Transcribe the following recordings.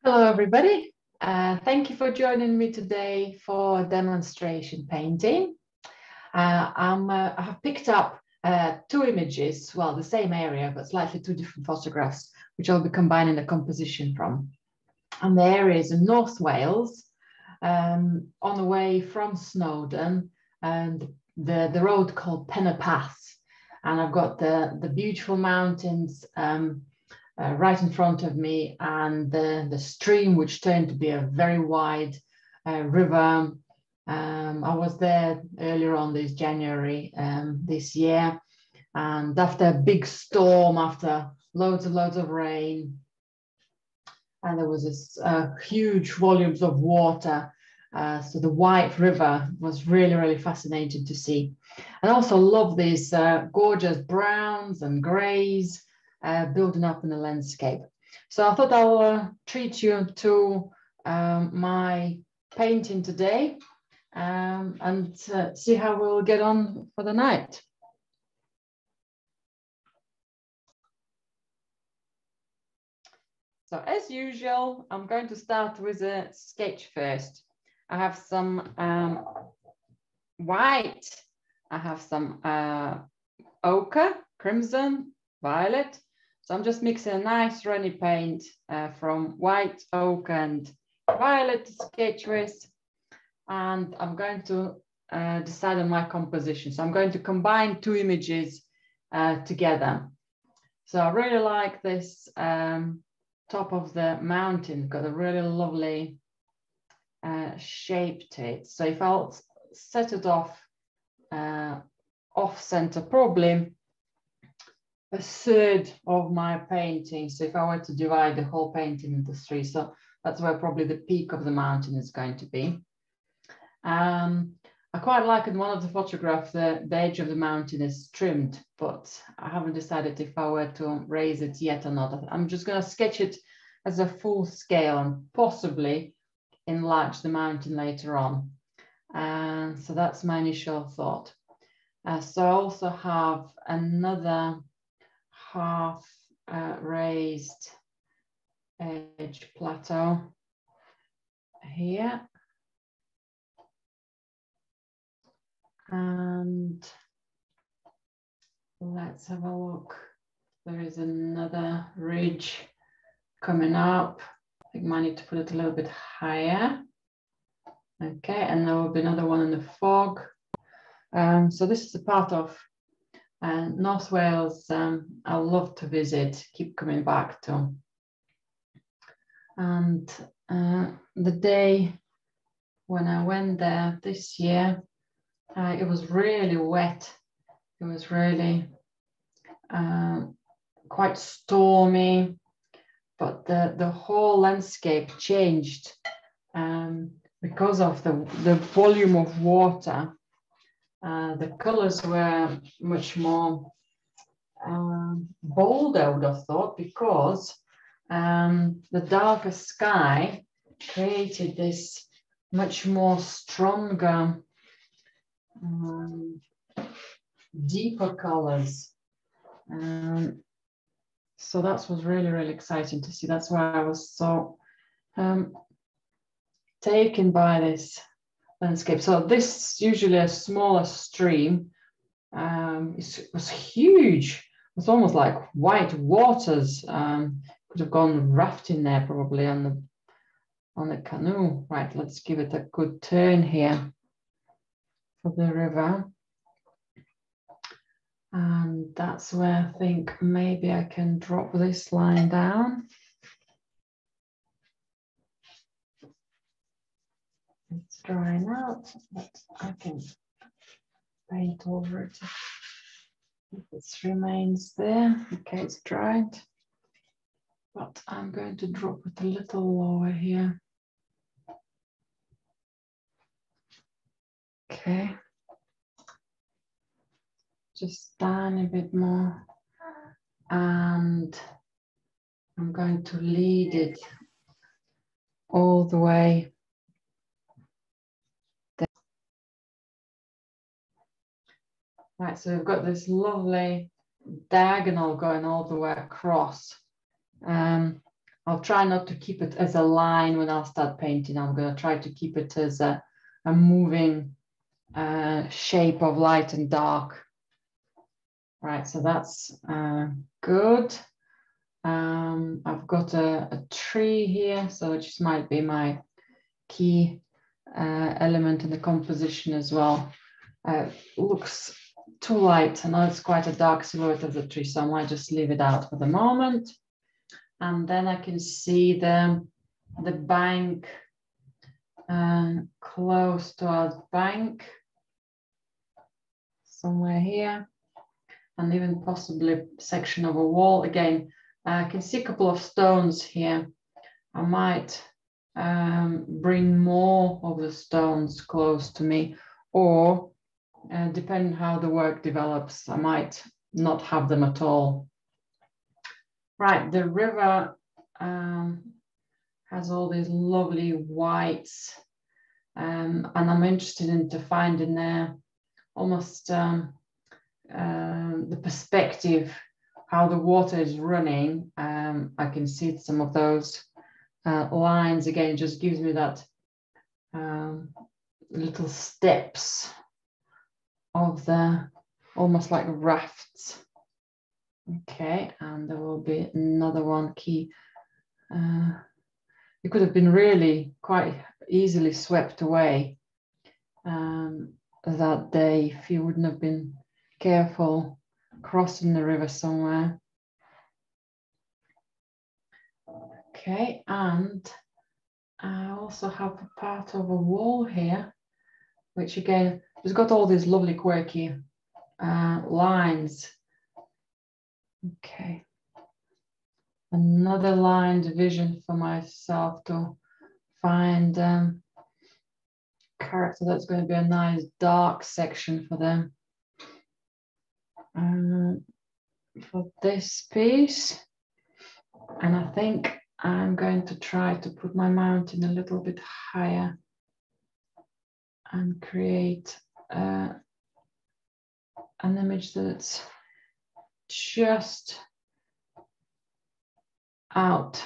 Hello, everybody. Thank you for joining me today for demonstration painting. I have picked up two images, well, the same area, but slightly two different photographs, which I'll be combining the composition from. And the area is in North Wales, on the way from Snowdon, and the road called Pennapath. And I've got the beautiful mountains right in front of me, and the stream, which turned to be a very wide river. I was there earlier on this January this year, and after a big storm, after loads of rain, and there was this huge volumes of water. So the white river was really fascinating to see. And I also love these gorgeous browns and grays building up in the landscape. So I thought I'll treat you to my painting today and see how we'll get on for the night. So as usual, I'm going to start with a sketch first. I have some white, I have some ochre, crimson, violet. So I'm just mixing a nice runny paint from white, ochre and violet to sketch with. And I'm going to decide on my composition. So I'm going to combine two images together. So I really like this top of the mountain, got a really lovely shape to it. So if I'll set it off center, probably a third of my painting. So if I were to divide the whole painting into three, so that's where probably the peak of the mountain is going to be. I quite like in one of the photographs, the edge of the mountain is trimmed, but I haven't decided if I were to raise it yet or not. I'm just going to sketch it as a full scale and possibly enlarge the mountain later on. So that's my initial thought. So I also have another half raised edge plateau here. And let's have a look. There is another ridge coming up. I think I might need to put it a little bit higher. Okay, and there will be another one in the fog. So this is a part of North Wales I love to visit, keep coming back to. And the day when I went there this year, it was really wet. It was really quite stormy, but the whole landscape changed because of the volume of water. The colors were much more bold, I would have thought, because the darker sky created this much more stronger, deeper colors. So that was really exciting to see. That's why I was so taken by this landscape. So this usually a smaller stream. It was huge. It was almost like white waters. Could have gone rafting there probably on the canoe. Right, let's give it a good turn here for the river. And that's where I think maybe I can drop this line down. It's drying out, but I can paint over it if it remains there. Okay, it's dried, but I'm going to drop it a little lower here. Okay. Just tiny bit more, and I'm going to lead it all the way down. Right, so we've got this lovely diagonal going all the way across. I'll try not to keep it as a line when I'll start painting. I'm going to try to keep it as a moving shape of light and dark. Right, so that's good. I've got a tree here, so it just might be my key element in the composition as well. Looks too light. I know it's quite a dark silhouette of the tree, so I might just leave it out for the moment. And then I can see the bank, close to our bank, somewhere here, and even possibly a section of a wall. Again, I can see a couple of stones here. I might bring more of the stones close to me, or depending how the work develops, I might not have them at all. Right, the river has all these lovely whites, and I'm interested in finding there almost the perspective, how the water is running. I can see some of those lines again. It just gives me that little steps of the almost like rafts. Okay, and there will be another one key. It could have been really quite easily swept away that day if you wouldn't have been careful crossing the river somewhere. Okay, and I also have a part of a wall here, which again has got all these lovely quirky lines. Okay, another line division for myself to find character that's going to be a nice dark section for them. For this piece, and I think I'm going to try to put my mountain a little bit higher and create an image that's just out.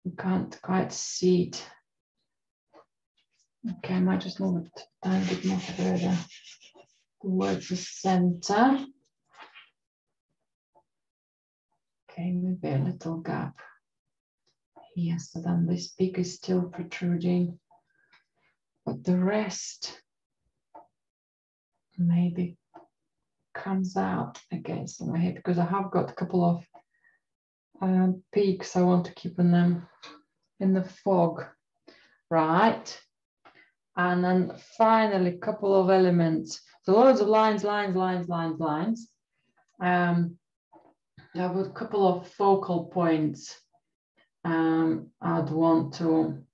You can't quite see it. Okay, I might just move it a tiny bit more further towards the center. Okay, maybe a little gap here, so then this peak is still protruding, but the rest maybe comes out against my head, because I have got a couple of peaks I want to keep in them in the fog. Right, and then finally a couple of elements. So loads of lines. I have a couple of focal points I'd want to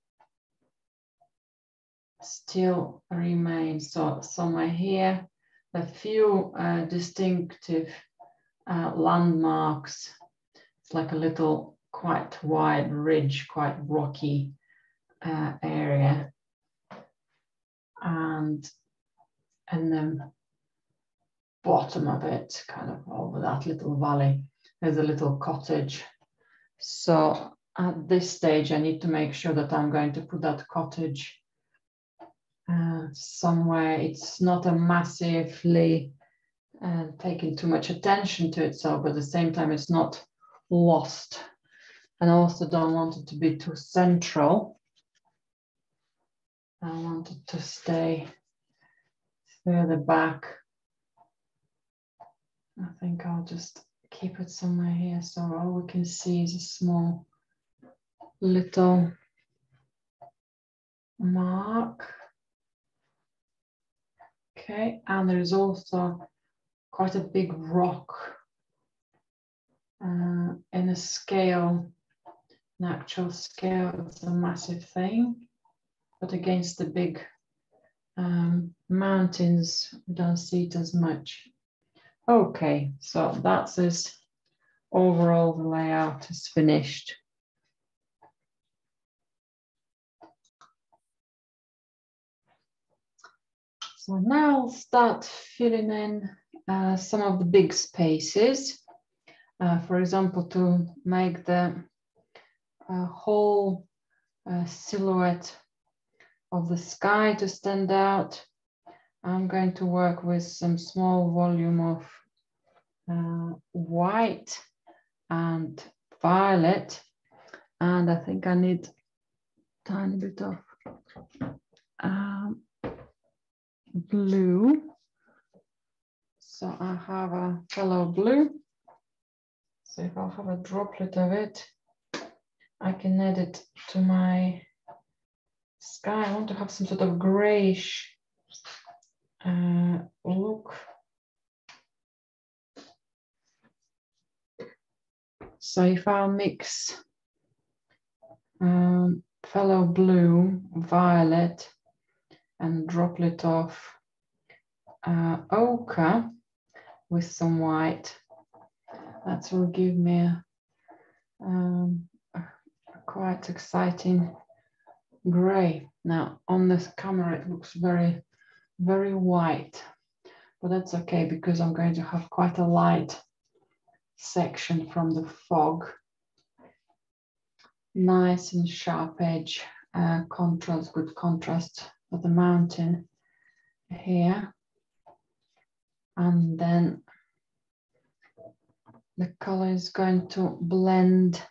still remain. So somewhere here, a few distinctive landmarks. It's like a little quite wide ridge, quite rocky area. And then bottom of it, kind of over that little valley, there's a little cottage. So at this stage, I need to make sure that I'm going to put that cottage somewhere. It's not a massively taking too much attention to itself, but at the same time, it's not lost. And I also don't want it to be too central. I want it to stay further back. I think I'll just keep it somewhere here, so all we can see is a small little mark. Okay, and there is also quite a big rock in a scale, an actual scale. It's a massive thing, but against the big mountains, we don't see it as much. Okay, so that's as overall the layout is finished. So now I'll start filling in some of the big spaces. For example, to make the a whole silhouette of the sky to stand out, I'm going to work with some small volume of white and violet, and I think I need a tiny bit of blue. So I have a fellow blue. So if I have a droplet of it, I can add it to my sky. I want to have some sort of grayish look. So if I mix fellow blue, violet, and droplet of ochre with some white, that will give me a quite exciting gray. Now on this camera it looks very, very white, but that's okay because I'm going to have quite a light section from the fog. Nice and sharp edge, contrast, good contrast for the mountain here. And then the color is going to blend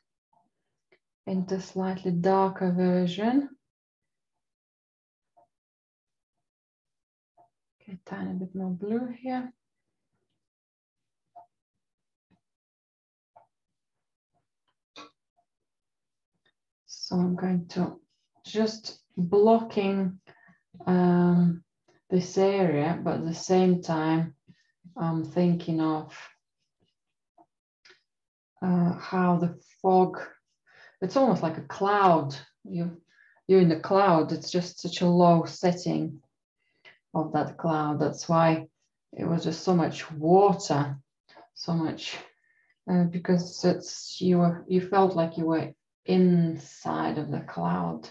into a slightly darker version. Okay, tiny bit more blue here. So I'm going to just blocking this area, but at the same time, I'm thinking of how the fog, it's almost like a cloud. You're in the cloud. It's just such a low setting of that cloud. That's why it was just so much water, so much, because it's you felt like you were inside of the cloud.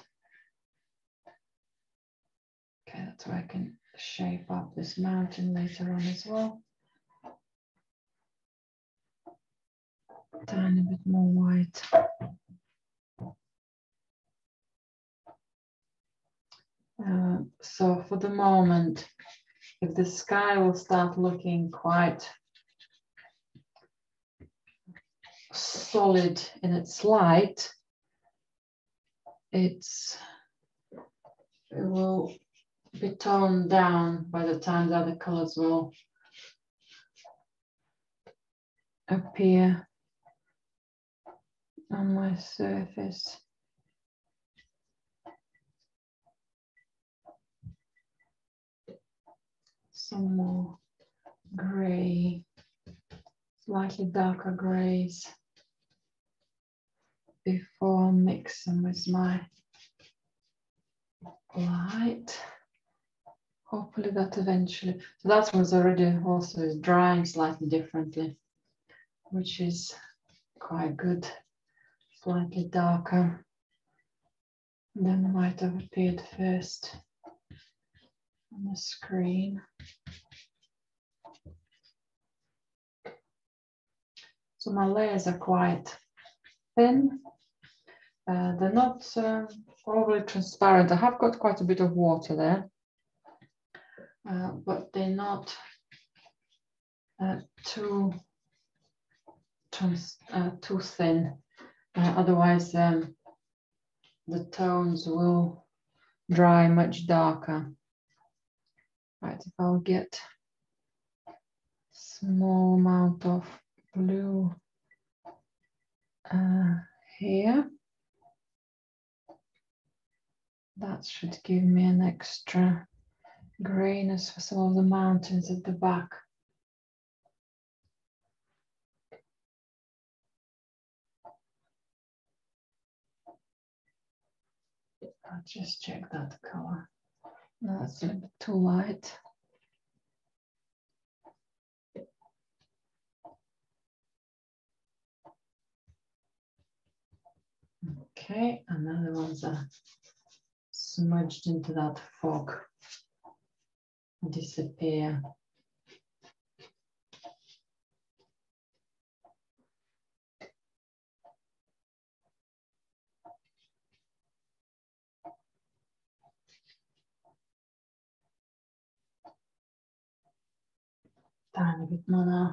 Okay, that's why I can shape up this mountain later on as well. Tiny bit more white. So for the moment, if the sky will start looking quite solid in its light, it will be toned down by the time the other colors will appear on my surface. Some more gray, slightly darker grays before mixing with my light. Hopefully that eventually, so that one's already also is drying slightly differently, which is quite good, slightly darker than might have appeared first on the screen. So my layers are quite thin. They're not overly transparent. I have got quite a bit of water there, but they're not too thin. Otherwise, the tones will dry much darker. Right, if I'll get small amount of blue here, that should give me an extra grayness for some of the mountains at the back. I'll just check that color. No, that's a little bit too light. Okay, and then the ones are smudged into that fog disappear. tiny bit more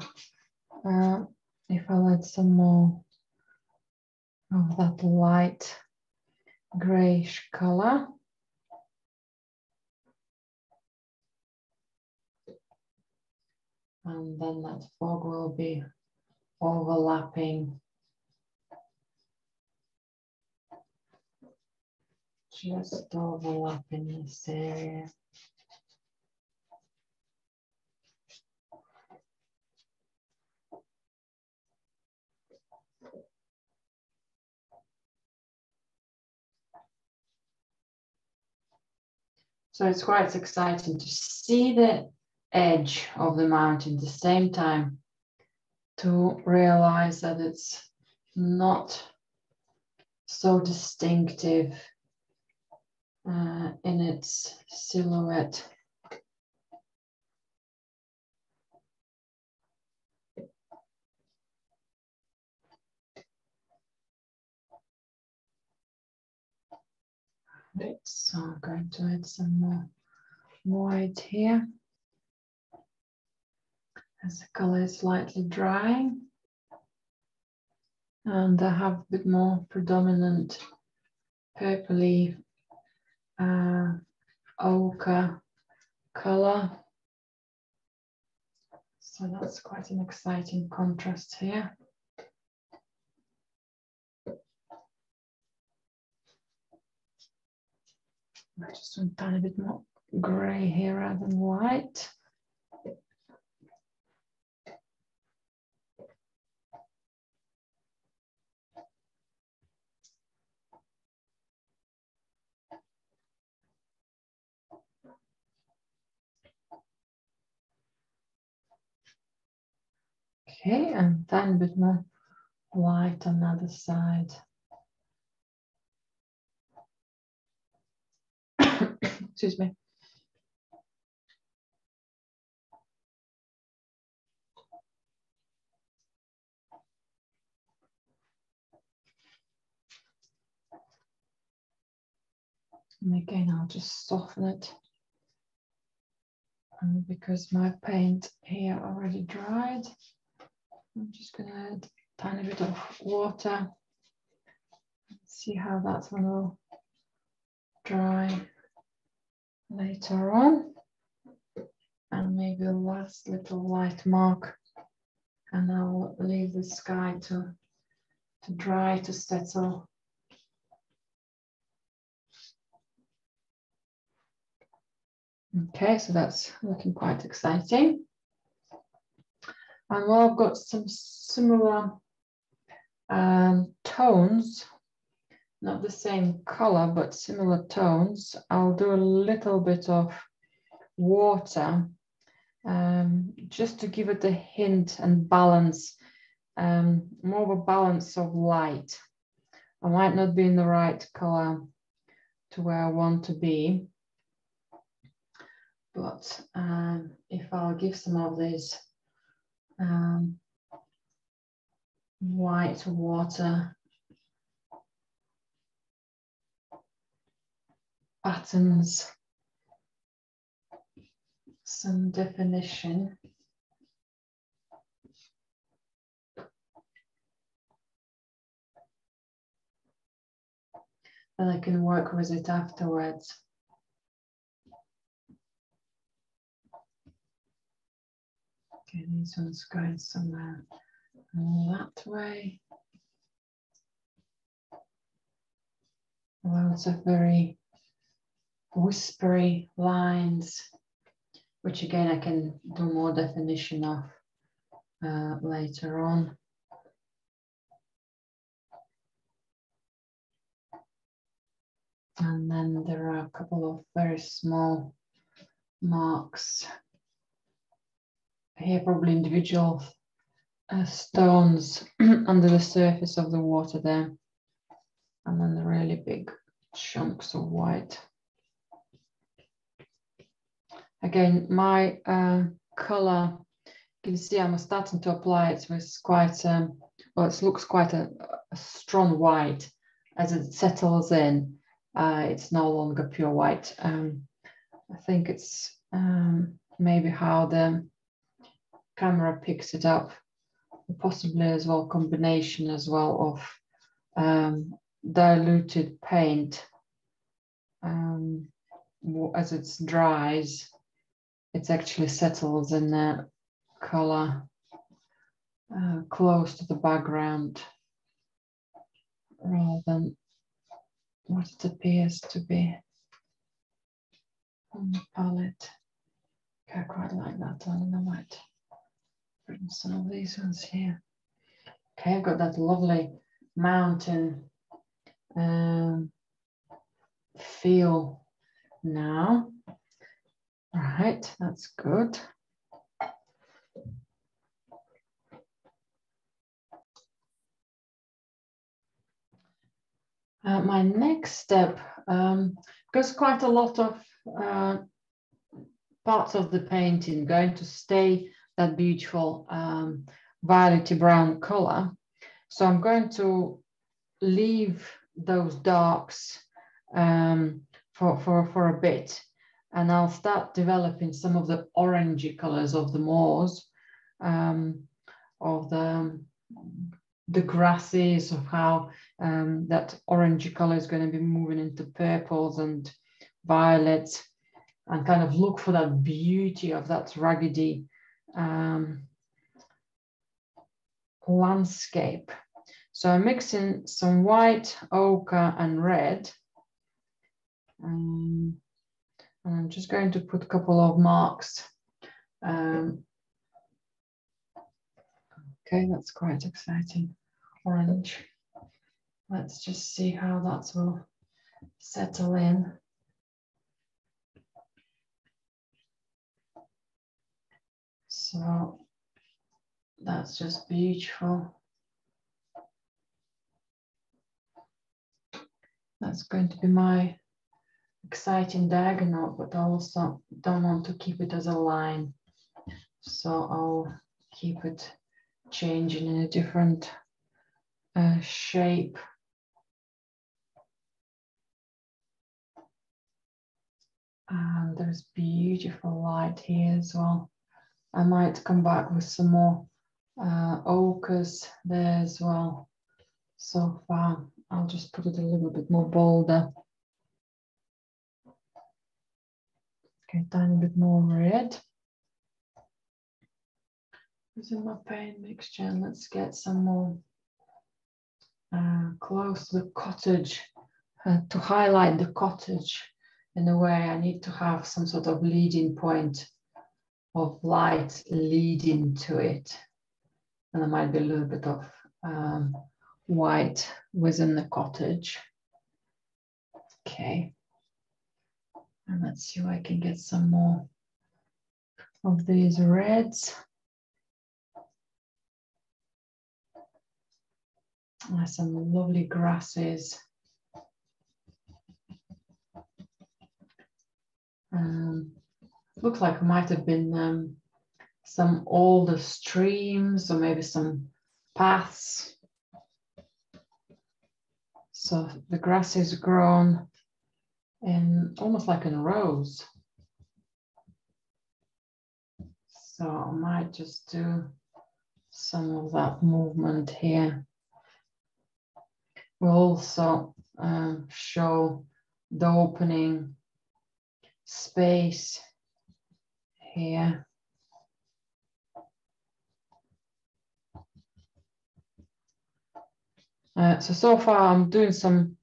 now. If I let some more of that light grayish color. And then that fog will be overlapping just overlapping this area. So it's quite exciting to see the edge of the mountain at the same time, to realize that it's not so distinctive in its silhouette. Right, so I'm going to add some more white here as the color is slightly drying, and I have a bit more predominant purpley ochre color. So that's quite an exciting contrast here. I just want a tiny bit more grey here rather than white. Okay, and then a bit more white on the other side. Excuse me. And again, I'll just soften it. And because my paint here already dried, I'm just going to add a tiny bit of water. See how that one will dry later on. And maybe a last little light mark. And I'll leave the sky to dry, to settle. Okay, so that's looking quite exciting. And while I've got some similar tones, not the same color, but similar tones, I'll do a little bit of water just to give it a hint and balance, more of a balance of light. I might not be in the right color to where I want to be, but if I'll give some of these white water patterns some definition. And I can work with it afterwards. Okay, these ones going somewhere that way. Lots of very whispery lines, which again I can do more definition of later on. And then there are a couple of very small marks here, probably individual stones under the surface of the water there. And then the really big chunks of white. Again, my color, you can see I'm starting to apply it with quite, well, it looks quite a strong white. As it settles in, it's no longer pure white. I think it's maybe how the camera picks it up, possibly as well combination as well of diluted paint. As it dries, it actually settles in a color close to the background rather than what it appears to be on the palette. Okay, I quite like that one, and I might bring some of these ones here. Okay, I've got that lovely mountain feel now. All right, that's good. My next step, because quite a lot of parts of the painting going to stay that beautiful violety brown color. So I'm going to leave those darks for a bit, and I'll start developing some of the orangey colors of the moors, of the grasses, of how that orangey color is going to be moving into purples and violets, and kind of look for that beauty of that raggedy landscape. So I'm mixing some white, ochre, and red. And I'm just going to put a couple of marks. Okay, that's quite exciting. Orange. Let's just see how that will settle in. So that's just beautiful. That's going to be my exciting diagonal, but I also don't want to keep it as a line. So I'll keep it changing in a different shape. And there's beautiful light here as well. I might come back with some more ochres there as well. So far, I'll just put it a little bit more bolder. Okay, tiny bit more red. Using my paint mixture, and let's get some more close to the cottage. To highlight the cottage in a way, I need to have some sort of leading point of light leading to it. And there might be a little bit of white within the cottage. Okay. And let's see if I can get some more of these reds. Some lovely grasses. Looks like it might have been some older streams or maybe some paths. So the grass is grown in almost like in rows. So I might just do some of that movement here. We'll also show the opening space here. So far I'm doing some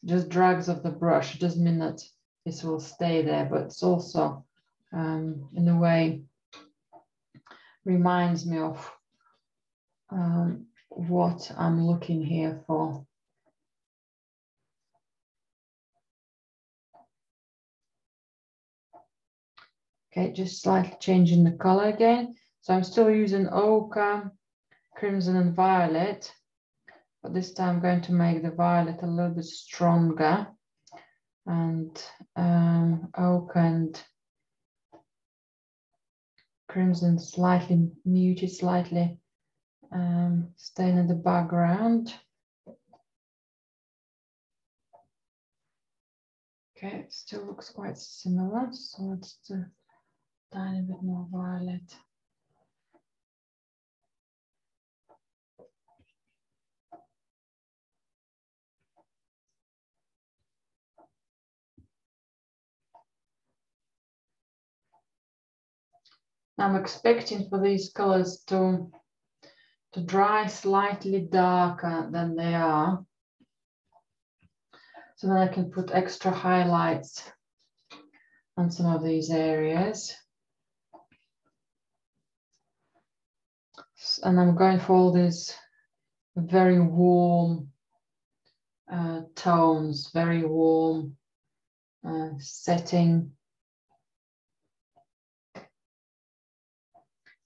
just drags of the brush. It doesn't mean that this will stay there, but it's also in a way reminds me of what I'm looking here for. Okay, just slightly changing the color again. So I'm still using ochre, crimson, and violet, but this time I'm going to make the violet a little bit stronger, and ochre and crimson slightly muted, slightly staying in the background. Okay, it still looks quite similar, so let's do a tiny bit more violet. I'm expecting for these colors to dry slightly darker than they are. So then I can put extra highlights on some of these areas. And I'm going for all these very warm tones, very warm setting.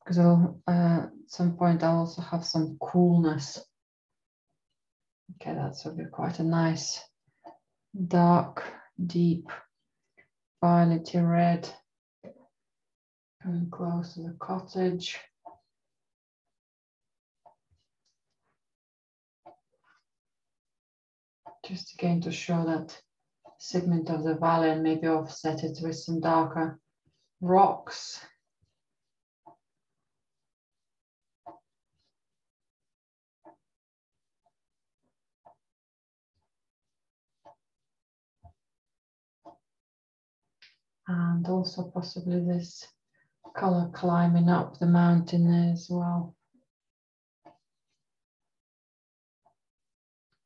Because at some point I'll also have some coolness. Okay, that's will be quite a nice dark, deep, violety red. Coming close to the cottage. Just again to show that segment of the valley and maybe offset it with some darker rocks. And also possibly this color climbing up the mountain there as well.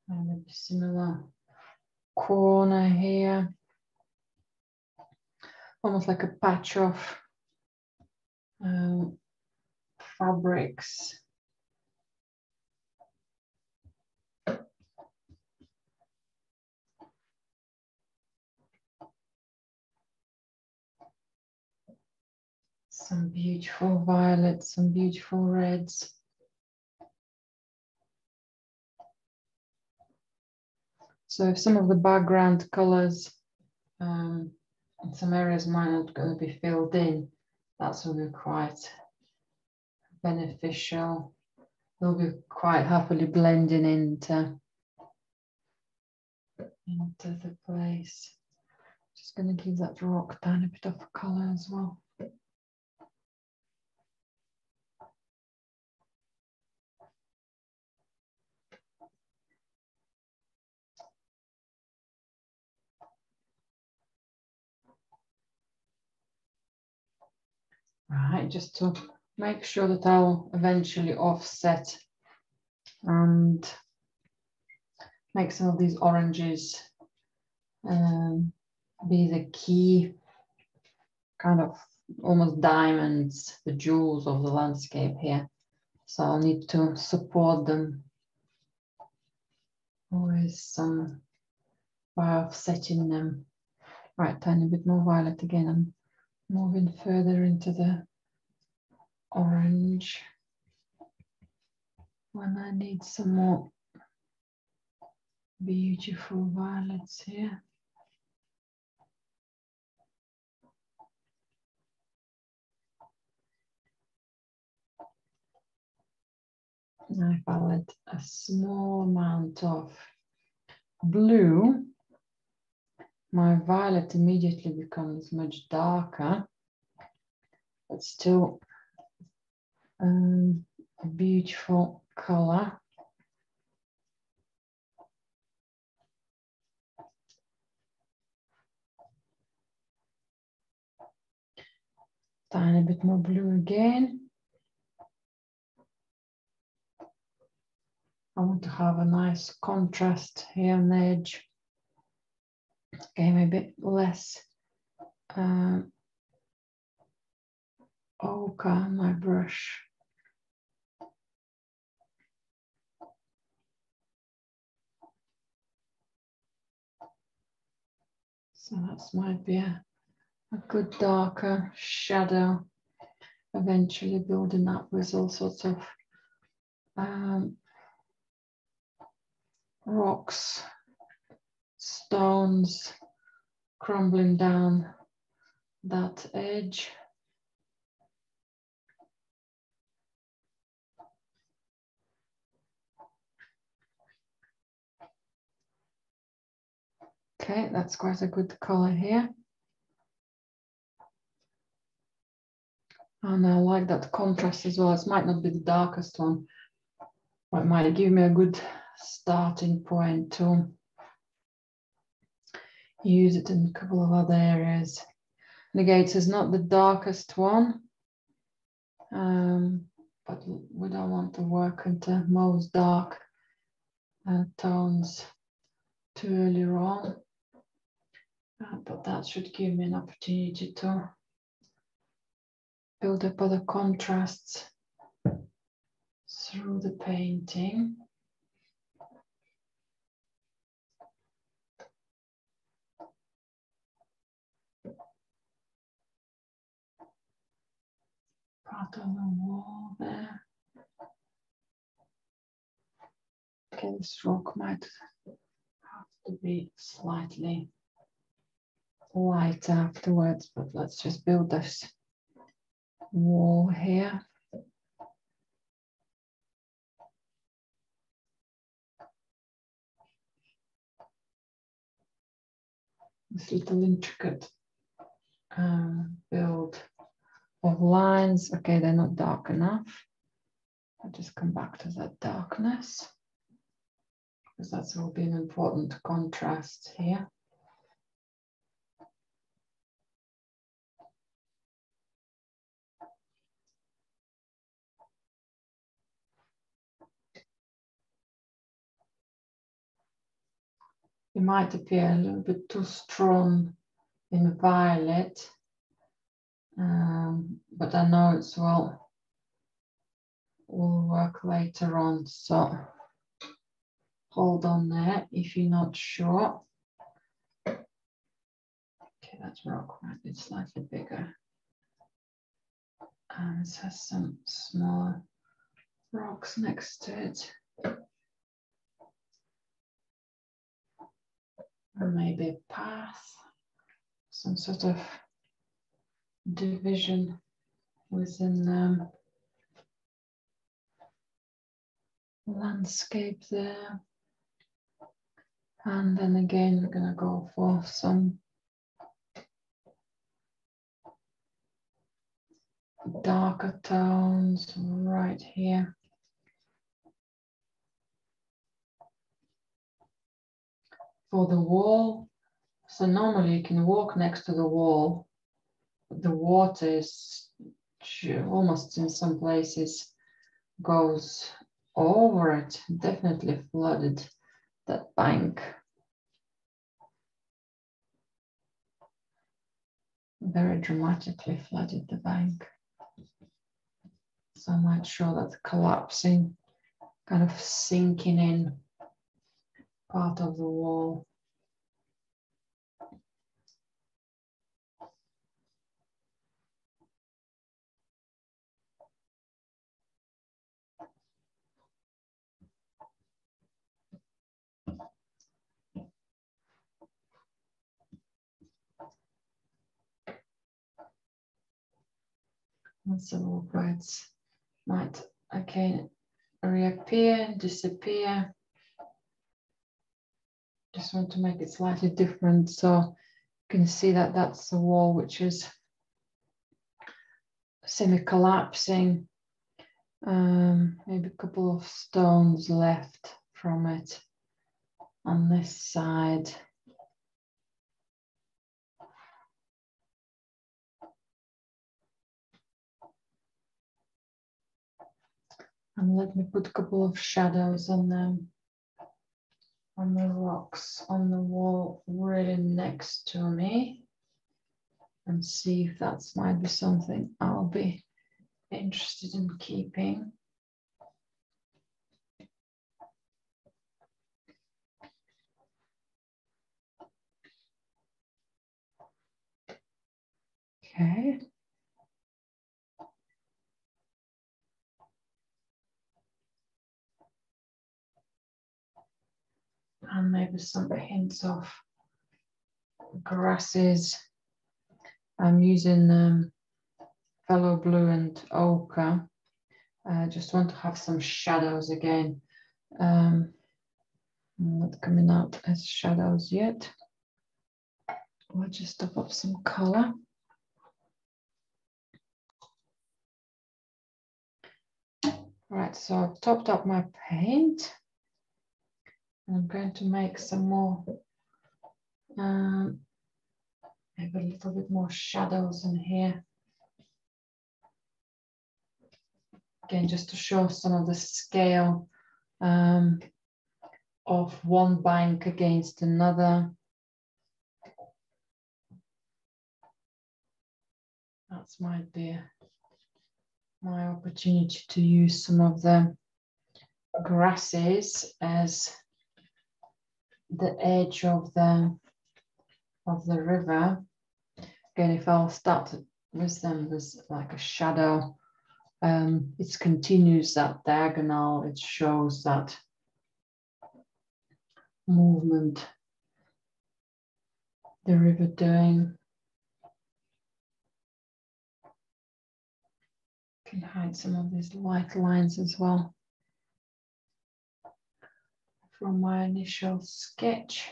And maybe similar corner here. Almost like a patch of fabrics. Some beautiful violets, some beautiful reds. So if some of the background colors in some areas might not going to be filled in, that's will be quite beneficial. They'll be quite happily blending into the place. Just going to give that rock a tiny bit of color as well. Right, just to make sure that I'll eventually offset and make some of these oranges be the key kind of almost diamonds, the jewels of the landscape here. So I'll need to support them with some by offsetting them. Right, tiny bit more violet again. I'm moving further into the orange when I need some more beautiful violets here. Now if I let a small amount of blue, my violet immediately becomes much darker, but still a beautiful color. Tiny bit more blue again. I want to have a nice contrast here on the edge. Okay, maybe a bit less ochre on my brush. So that might be a good darker shadow, eventually building up with all sorts of rocks, stones crumbling down that edge. Okay, that's quite a good color here. And I like that contrast as well. It might not be the darkest one, but it might give me a good starting point to use it in a couple of other areas. And again, it is not the darkest one, but we don't want to work into most dark tones too early on. But that should give me an opportunity to build up other contrasts through the painting. Part of the wall there. Okay, this rock might have to be slightly white afterwards, but let's just build this wall here. This little intricate build of lines. Okay, they're not dark enough. I'll just come back to that darkness, because that's will be an important contrast here. It might appear a little bit too strong in violet, but I know it's will work later on, so hold on there if you're not sure. Okay, that rock might be slightly bigger. And it has some smaller rocks next to it. And maybe a path, some sort of division within landscape there. And then again, we're going to go for some darker tones right here. For the wall, so normally you can walk next to the wall, but the water is almost in some places goes over it, definitely flooded that bank. Very dramatically flooded the bank. So I might show that collapsing, kind of sinking in part of the wall. And some words might again reappear, disappear. Just want to make it slightly different, so you can see that that's the wall which is semi-collapsing. Maybe a couple of stones left from it on this side. And let me put a couple of shadows on them, on the rocks, on the wall really next to me, and see if that might be something I'll be interested in keeping. Okay. And maybe some hints of grasses. I'm using fellow blue and ochre. I just want to have some shadows again. Not coming out as shadows yet. I'll just top up some color. Right, so I've topped up my paint. I'm going to make some more, maybe a little bit more shadows in here. Again, just to show some of the scale of one bank against another. That might be my opportunity to use some of the grasses as the edge of the river. Again, if I'll start with them with like a shadow, it continues that diagonal, it shows that movement the river doing. Can hide some of these white lines as well from my initial sketch.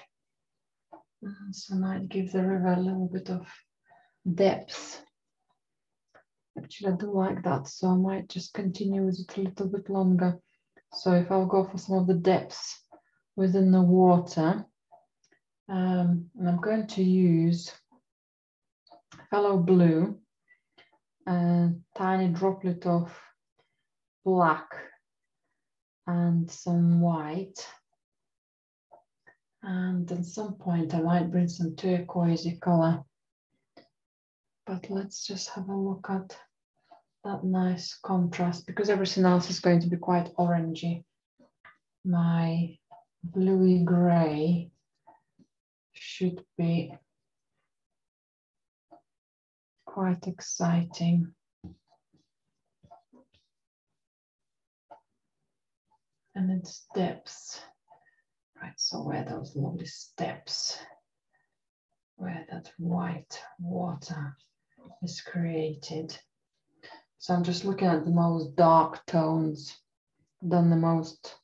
So might give the river a little bit of depth. Actually, I do like that, so I might just continue with it a little bit longer. So if I'll go for some of the depths within the water, and I'm going to use phthalo blue, a tiny droplet of black and some white. And at some point I might bring some turquoisey color. But let's just have a look at that nice contrast, because everything else is going to be quite orangey. My bluey gray should be quite exciting. And its depths. Right, so where those lovely steps, where that white water is created. So I'm just looking at the most dark tones, then the most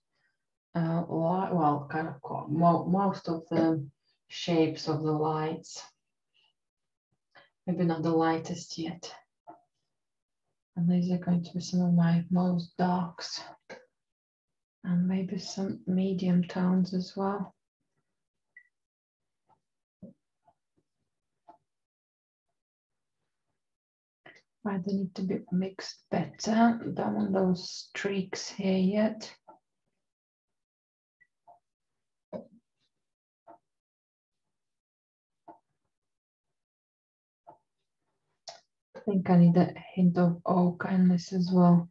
light, well, kind of most of the shapes of the lights. Maybe not the lightest yet. And these are going to be some of my most darks. And maybe some medium tones as well. Right, they need to be mixed better. Don't want those streaks here yet. I think I need a hint of ochre in this as well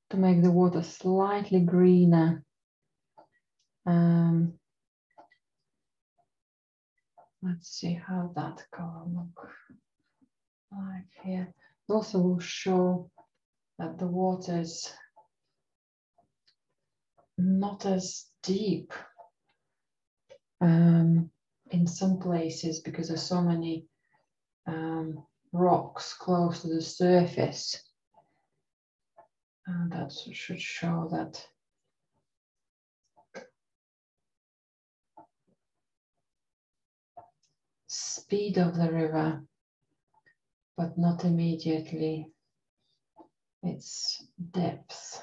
to make the water slightly greener. Let's see how that color looks like here. It also will show that the water is not as deep in some places because there's so many rocks close to the surface. And that should show that speed of the river, but not immediately its depth.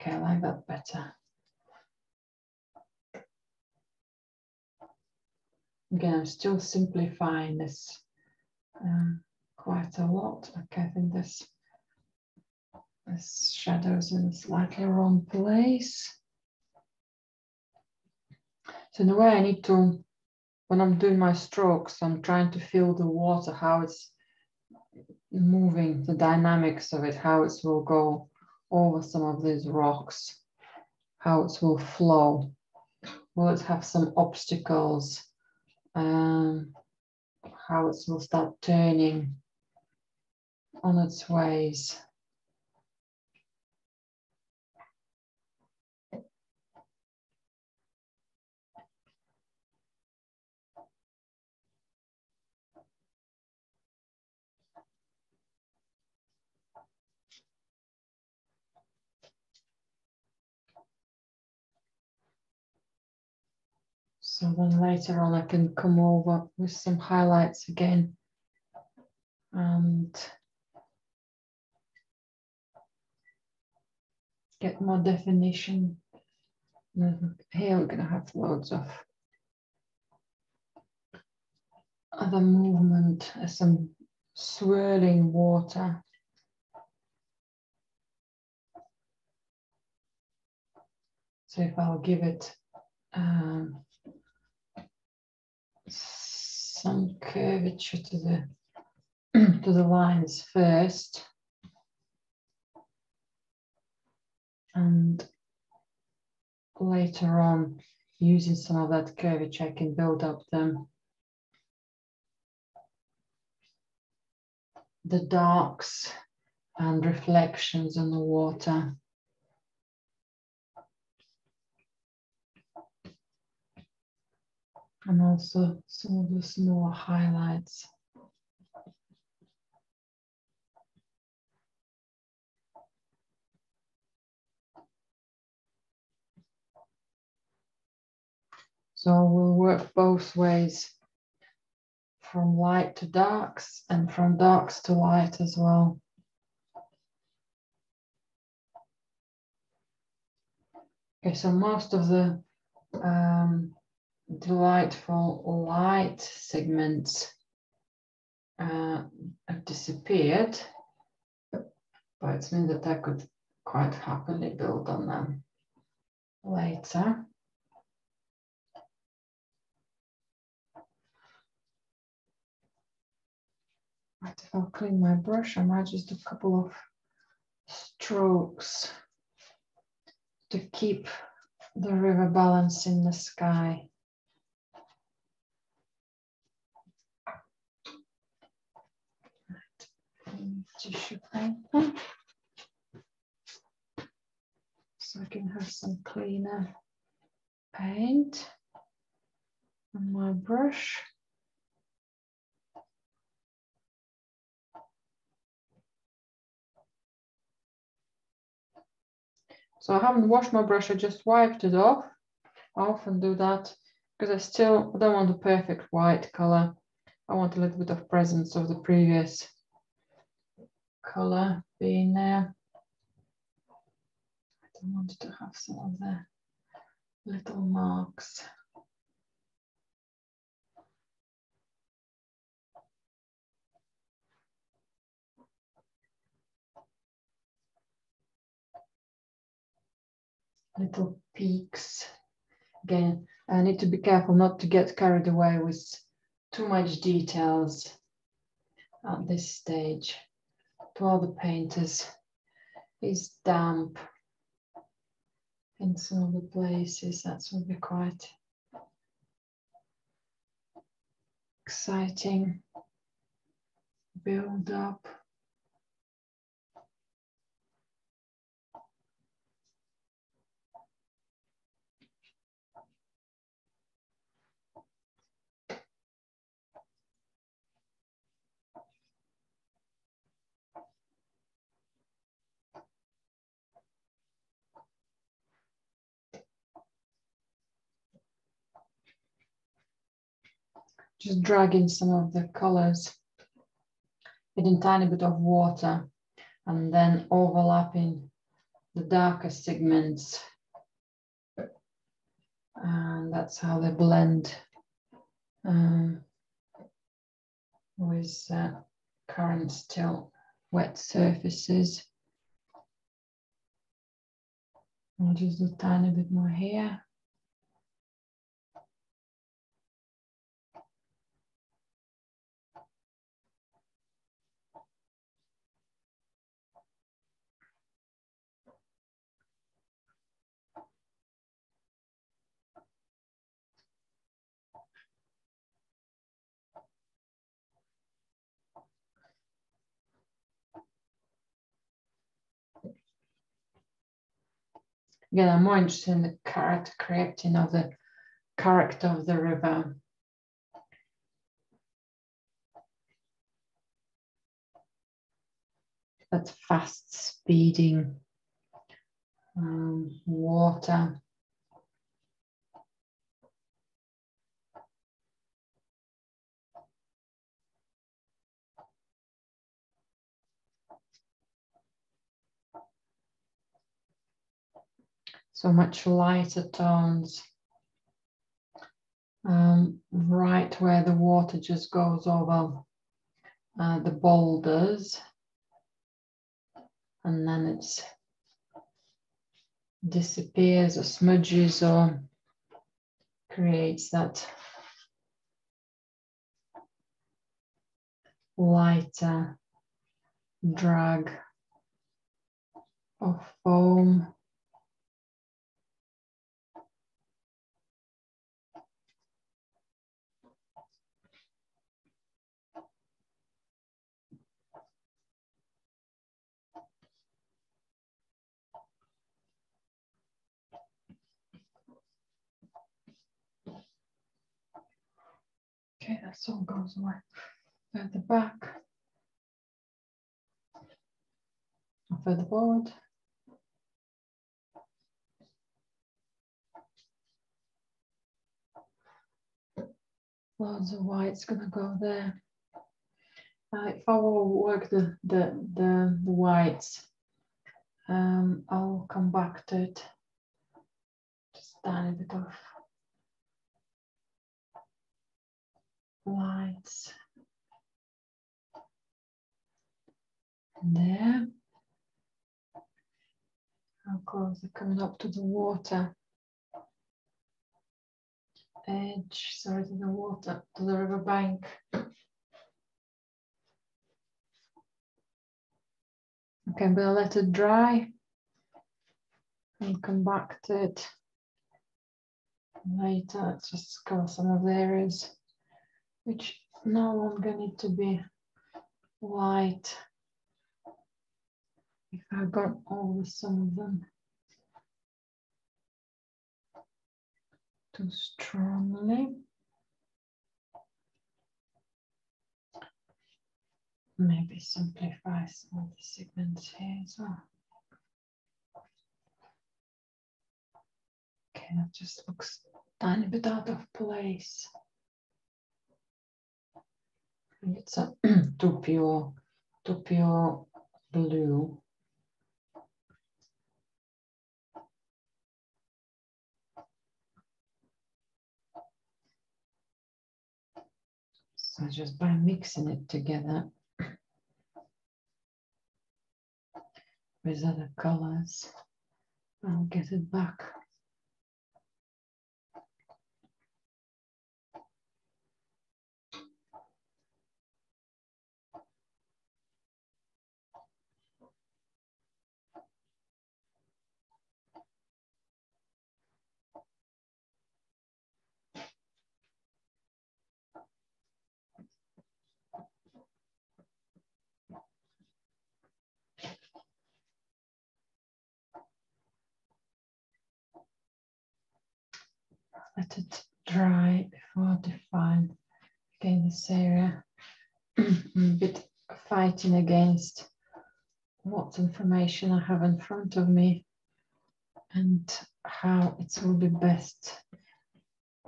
Okay, I like that better. Again, I'm still simplifying this quite a lot. Okay, I think this shadow's in a slightly wrong place. So in a way I need to, when I'm doing my strokes, I'm trying to feel the water, how it's moving, the dynamics of it, how it will go over some of these rocks, how it will flow. Will it have some obstacles? How it will start turning on its ways. So then later on I can come over with some highlights again and get more definition. Here we're going to have loads of other movement, some swirling water. So if I'll give it some curvature to the to the lines first, and later on, using some of that curvature, I can build up the darks and reflections in the water. And also some of the smaller highlights. So we'll work both ways, from light to darks and from darks to light as well. Okay, so most of the delightful light segments have disappeared, but it means that I could quite happily build on them later. Right, if I'll clean my brush, I might just do a couple of strokes to keep the river balance in the sky. Tissue paper, so I can have some cleaner paint on my brush. So I haven't washed my brush, I just wiped it off. I often do that because I don't want a perfect white color. I want a little bit of presence of the previous color being there. I don't want to have some of the little marks. Little peaks. Again, I need to be careful not to get carried away with too much details at this stage. To all the painters, it's damp in some of the places. That's will be quite exciting build up. Just dragging some of the colors, adding a tiny bit of water, and then overlapping the darker segments. And that's how they blend with current still wet surfaces. I'll just do a tiny bit more here. Again, I'm more interested in the character creating of the character of the river. That fast speeding water. So much lighter tones. Right where the water just goes over the boulders, and then it's disappears or smudges or creates that lighter drag of foam. Okay, that's all goes away. Further back, further forward. Loads of white's gonna go there. If I will work the whites, I'll come back to it. Just a tiny bit of whites there. How close they're coming up to the water edge, sorry, to the water, to the river bank. Okay, I'm gonna let it dry and come back to it later. Let's just cover some of the areas which no longer need to be white. If I've got over some of them too strongly. Maybe simplify some of the segments here as well. Okay, that just looks a tiny bit out of place. It's a too pure blue. So just by mixing it together with other colors, I'll get it back. Let it dry before I define again this area. I'm a bit fighting against what information I have in front of me and how it will be best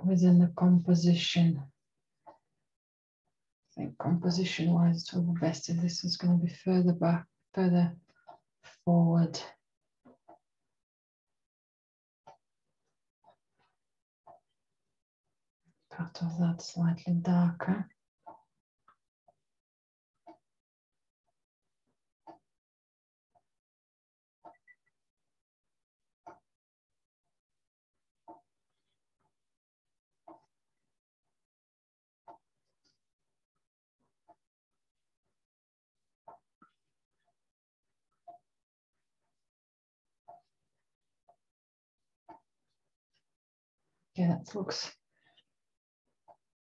within the composition. I think composition wise it will be best if this is going to be further back, further forward. Part of that slightly darker. Okay, that looks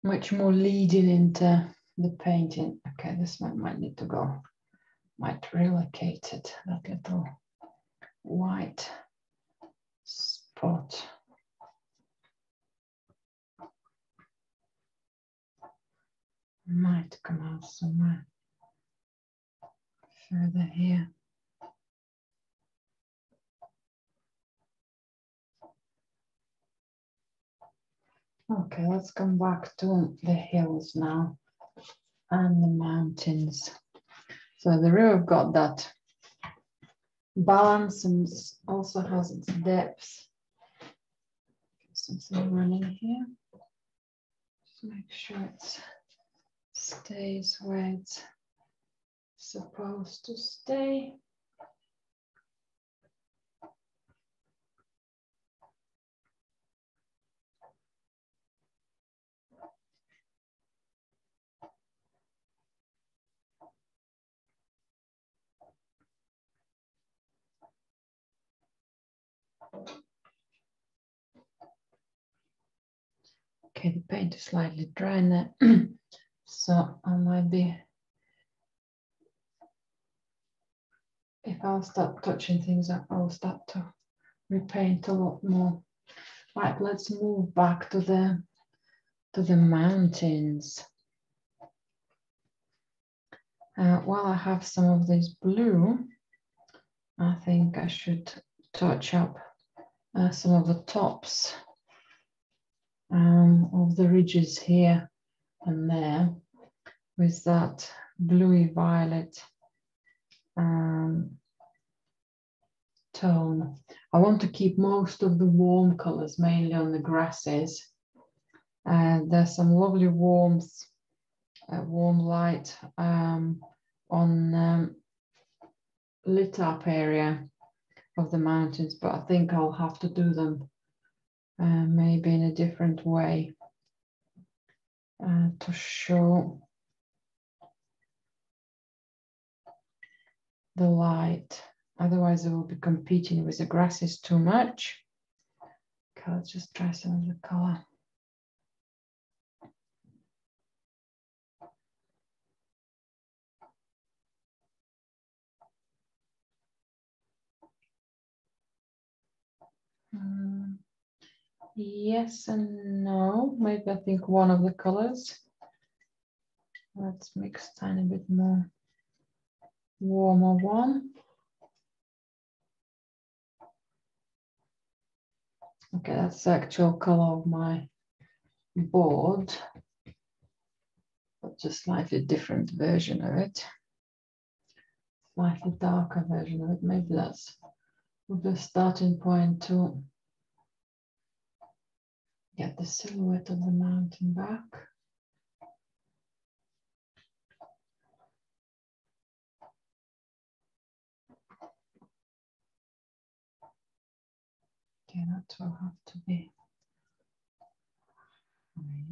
much more leading into the painting. Okay, this one might need to go, might relocate it, that little white spot. Might come out somewhere further here. Okay, let's come back to the hills now and the mountains. So the river got that balance and also has its depth. Something running here. Just make sure it stays where it's supposed to stay. Okay, the paint is slightly dry now, so I might be, if I'll start touching things up, I'll start to repaint a lot more. Right, let's move back to the mountains. While I have some of this blue, I think I should touch up some of the tops of the ridges here and there with that bluey violet tone. I want to keep most of the warm colors mainly on the grasses. There's some lovely warmth, warm light on lit up area of the mountains, but I think I'll have to do them maybe in a different way to show the light. Otherwise I will be competing with the grasses too much. Okay, let's just try some of the color. Yes and no. Maybe I think one of the colors. Let's mix a tiny bit more warmer one. Okay, that's the actual color of my board, but just slightly different version of it. Slightly darker version of it. Maybe that's the starting point to get the silhouette of the mountain back. Okay, that will have to be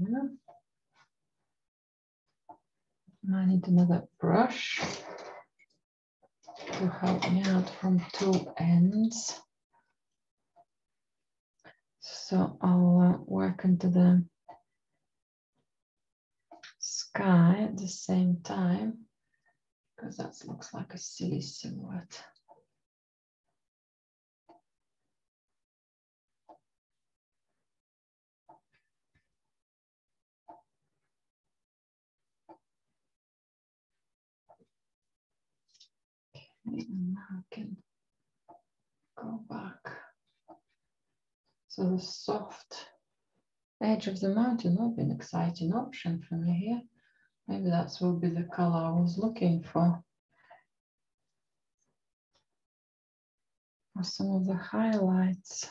here. I need another brush to help me out from two ends. So I'll work into the sky at the same time, because that looks like a silly silhouette. Okay, and now I can go back. So the soft edge of the mountain will be an exciting option for me here. Maybe that will be the color I was looking for some of the highlights.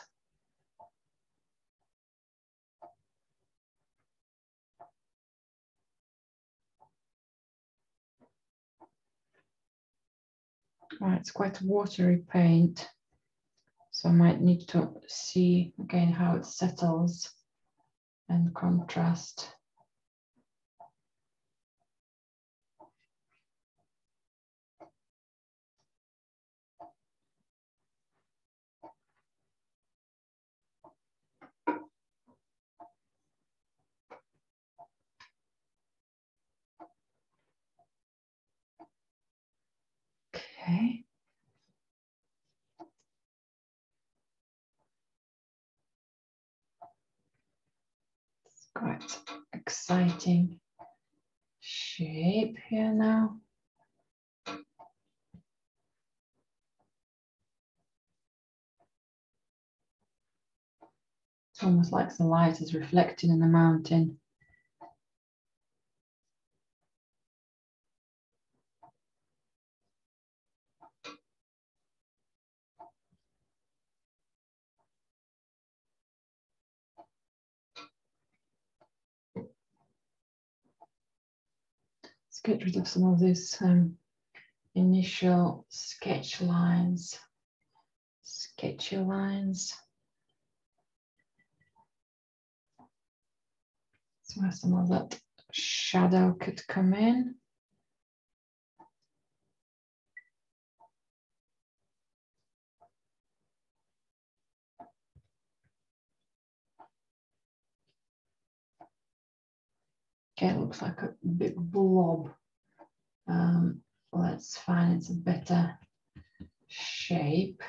Right, it's quite watery paint, so I might need to see again how it settles and contrast. Okay. It's quite exciting shape here now. It's almost like the light is reflecting in the mountain. Let's get rid of some of these initial sketchy lines. So where some of that shadow could come in. Okay, it looks like a big blob. Let's find it's a better shape.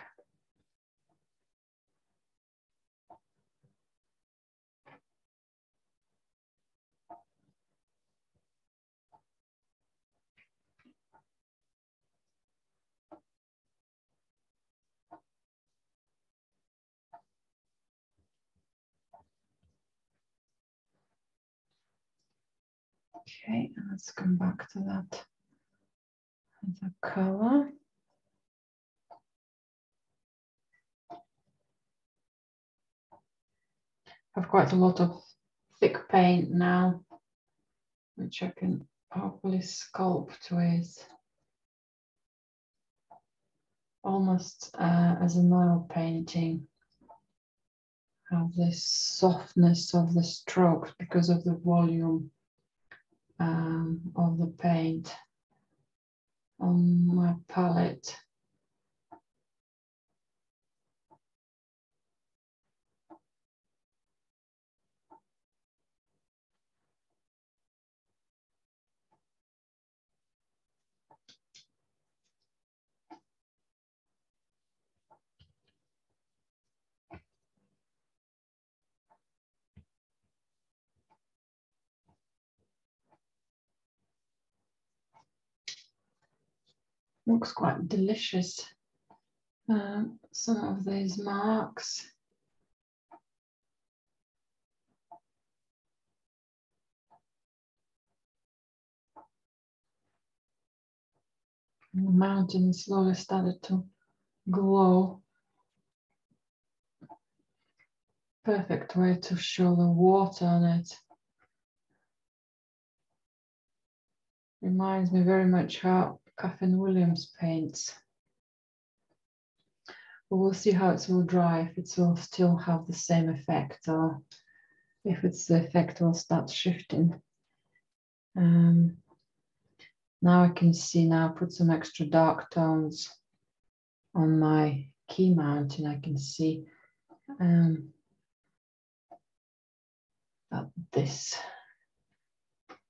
Okay, let's come back to that. The color. I've quite a lot of thick paint now, which I can hopefully sculpt with. Almost as an oil painting. Have this softness of the strokes because of the volume of the paint on my palette. Looks quite delicious. Some of these marks. The mountain slowly started to glow. Perfect way to show the water on it. Reminds me very much how Catherine Williams paints. But we'll see how it will dry, if it will still have the same effect or if it's the effect will start shifting. Now I can see, now put some extra dark tones on my key mountain. I can see that this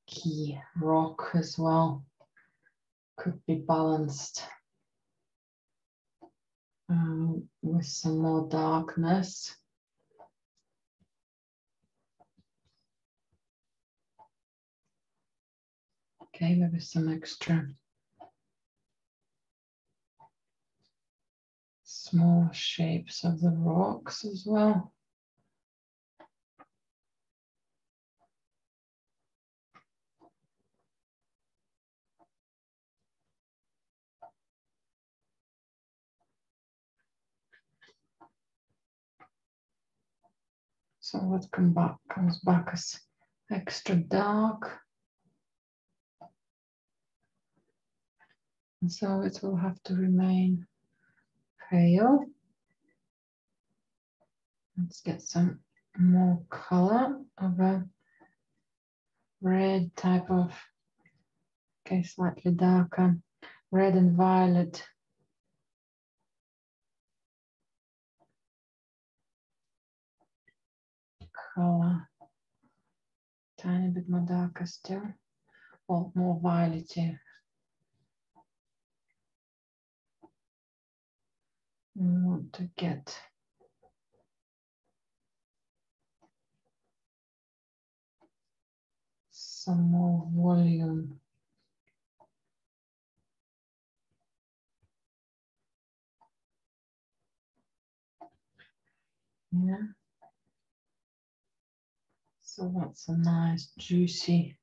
key rock as well could be balanced with some more darkness. Okay, maybe some extra small shapes of the rocks as well. So what comes back as extra dark. And so it will have to remain pale. Let's get some more color of a red type of, okay, slightly darker, red and violet. Color, tiny bit more darker still, or more violety. We want to get some more volume. Yeah. So that's a nice juicy,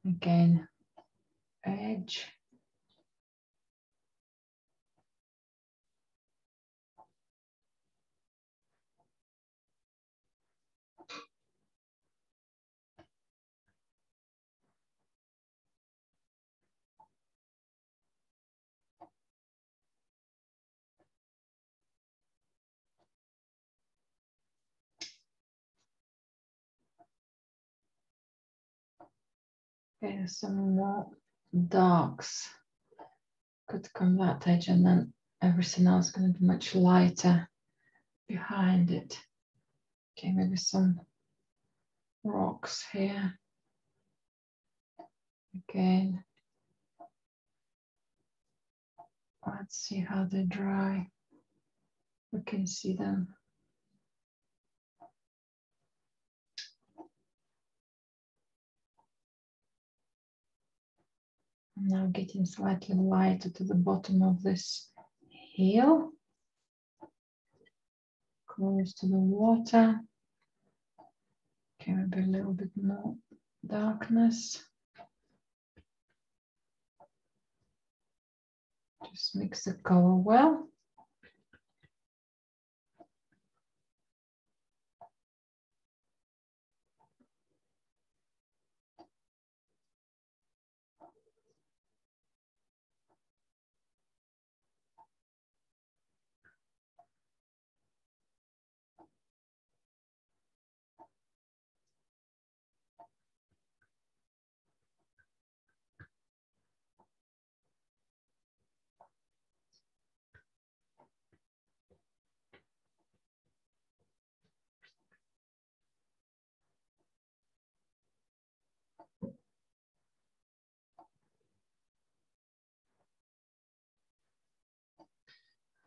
again, edge. Okay, some more darks could come that edge, and then everything else is going to be much lighter behind it. Okay, maybe some rocks here. Again, let's see how they dry. We can see them. I'm now getting slightly lighter to the bottom of this hill, close to the water. Okay, maybe a little bit more darkness. Just mix the color well.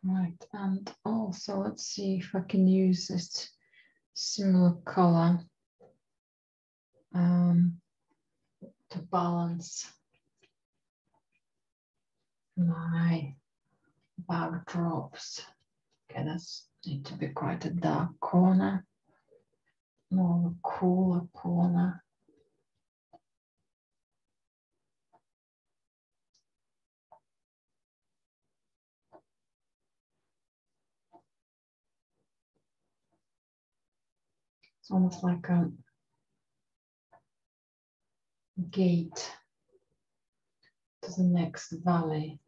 Right, and also let's see if I can use this similar color to balance my backdrops. Okay, that's need to be quite a dark corner, more of a cooler corner. It's almost like a gate to the next valley.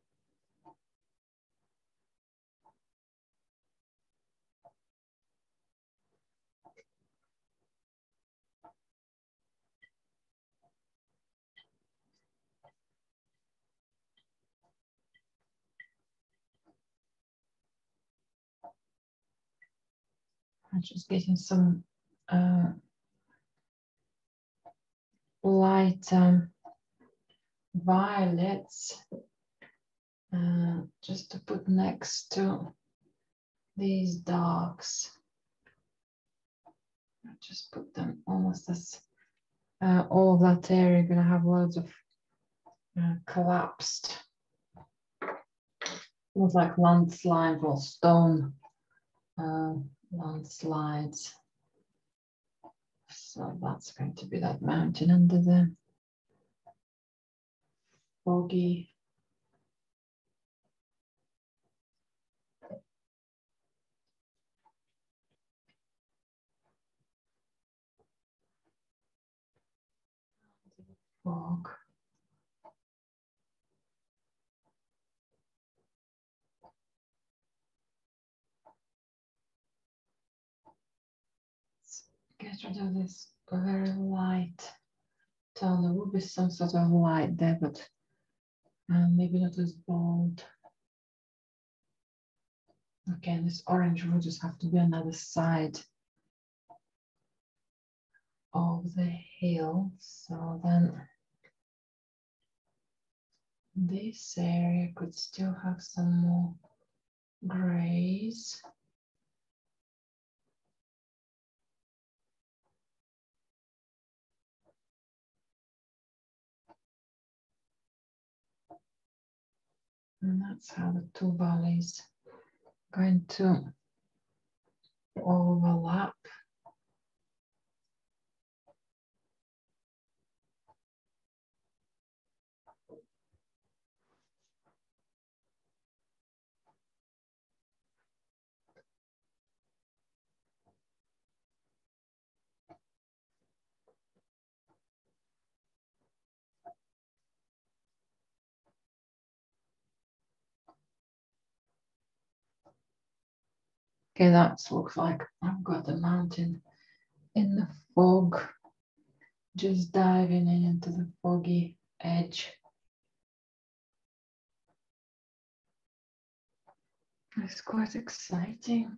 I'm just getting some light violets just to put next to these darks. I just put them almost as all that area gonna have loads of collapsed, almost like landslides or stone landslides. So that's going to be that mountain under the foggy. Fog. Let's get rid of this very light tone. There will be some sort of light there, but maybe not as bold. Okay, this orange will just have to be on the other side of the hill. So then this area could still have some more grays. And that's how the two valleys are going to overlap. Okay, that looks like I've got the mountain in the fog, just diving into the foggy edge. It's quite exciting.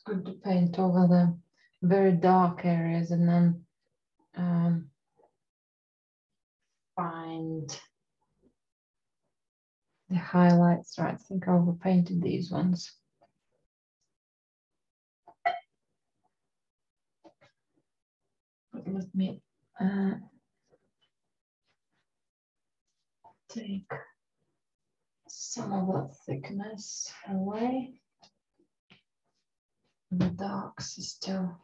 It's good to paint over the very dark areas and then find the highlights. Right, I think I overpainted these ones. But let me take some of that thickness away. The darks is still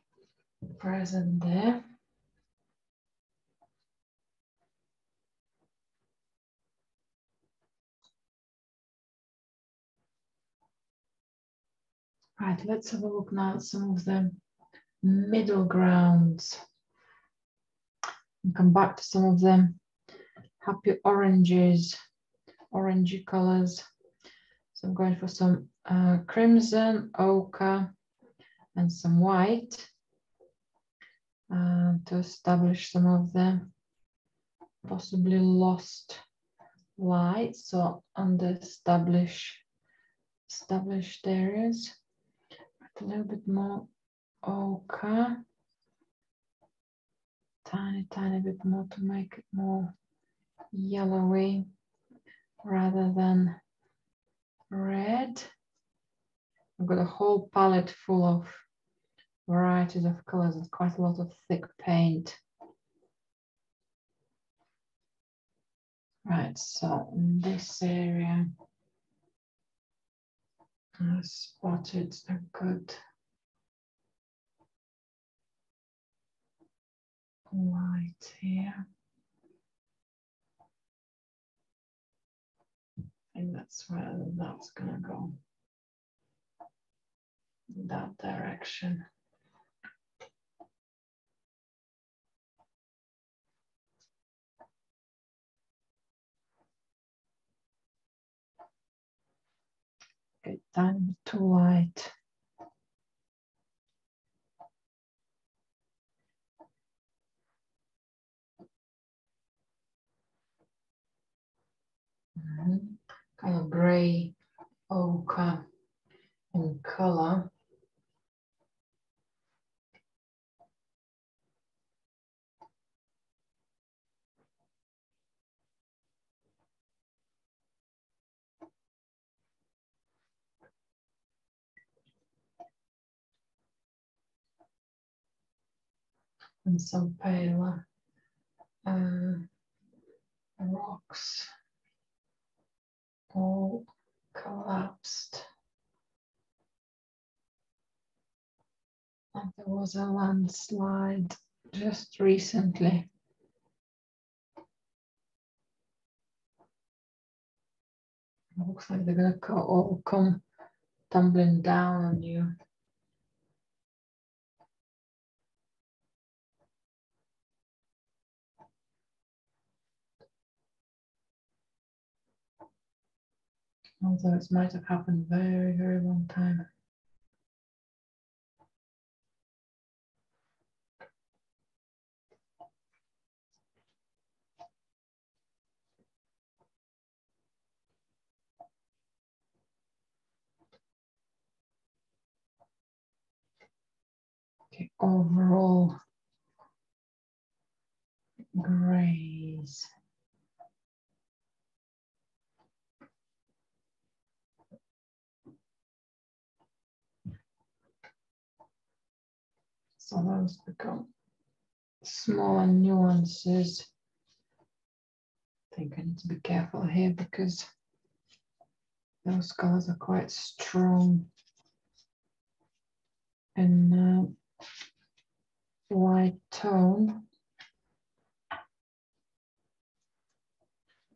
present there. Right, let's have a look now at some of the middle grounds. And come back to some of them happy oranges, orangey colors. So I'm going for some crimson, ochre, and some white to establish some of the possibly lost light. So under established areas. A little bit more ochre, tiny bit more to make it more yellowy rather than red. I've got a whole palette full of varieties of colors and quite a lot of thick paint. Right, so in this area, I spotted a good light here. I think that's where that's gonna go, in that direction. Okay, time too light. Kind of gray ochre in color. And some paler rocks, all collapsed. And there was a landslide just recently. Looks like they're gonna all come tumbling down on you. Although it might have happened very long time. Okay, overall grays. So those become smaller nuances. I think I need to be careful here because those colors are quite strong and white tone. I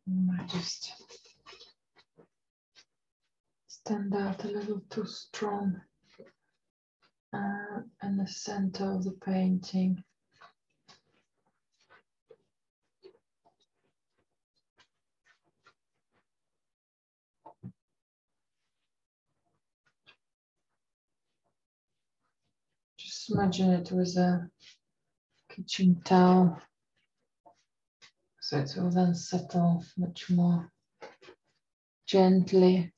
might just stand out a little too strong in the center of the painting. Just smudging it with a kitchen towel so it will then settle much more gently.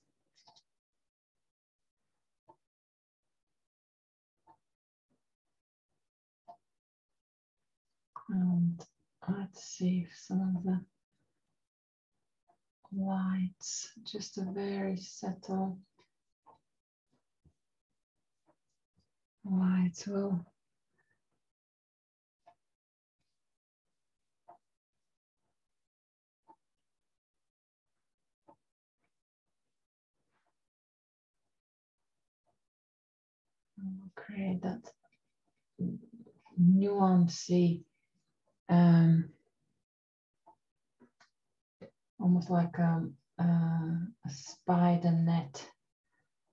And let's see if some of the lights, just a very subtle lights will create that nuancy, almost like a spider net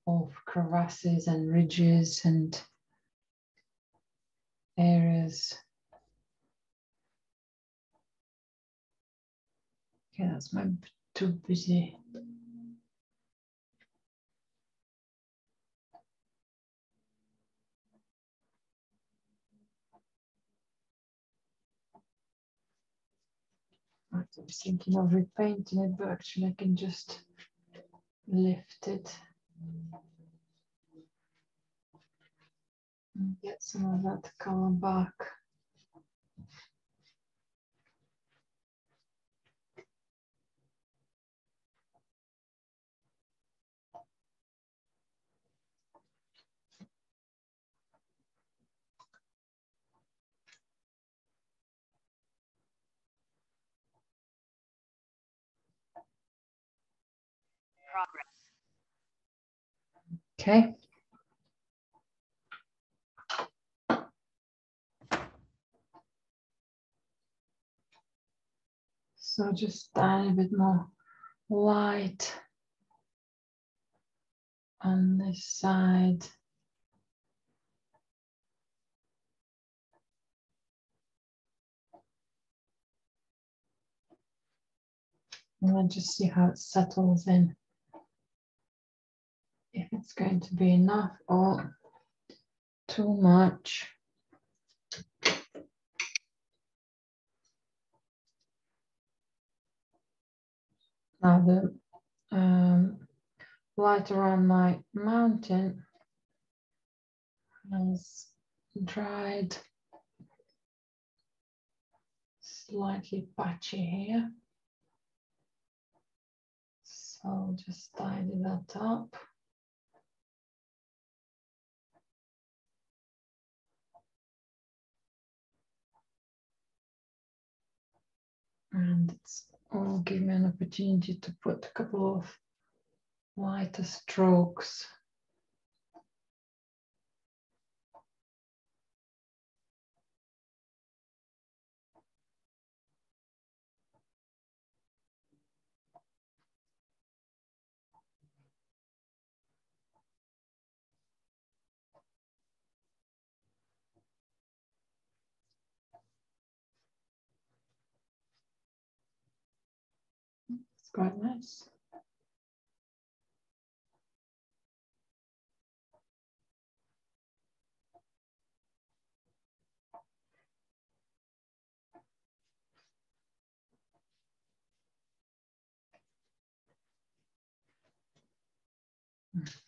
of crevasses and ridges and areas. Okay, that's my too busy. I was thinking of repainting it, but actually I can just lift it and get some of that color back. Okay. So just a tiny bit more light on this side. And then just see how it settles in. If it's going to be enough or too much. Now the light around my mountain has dried, slightly patchy here. So just tidy that up. And it's all give me an opportunity to put a couple of lighter strokes. It's quite nice.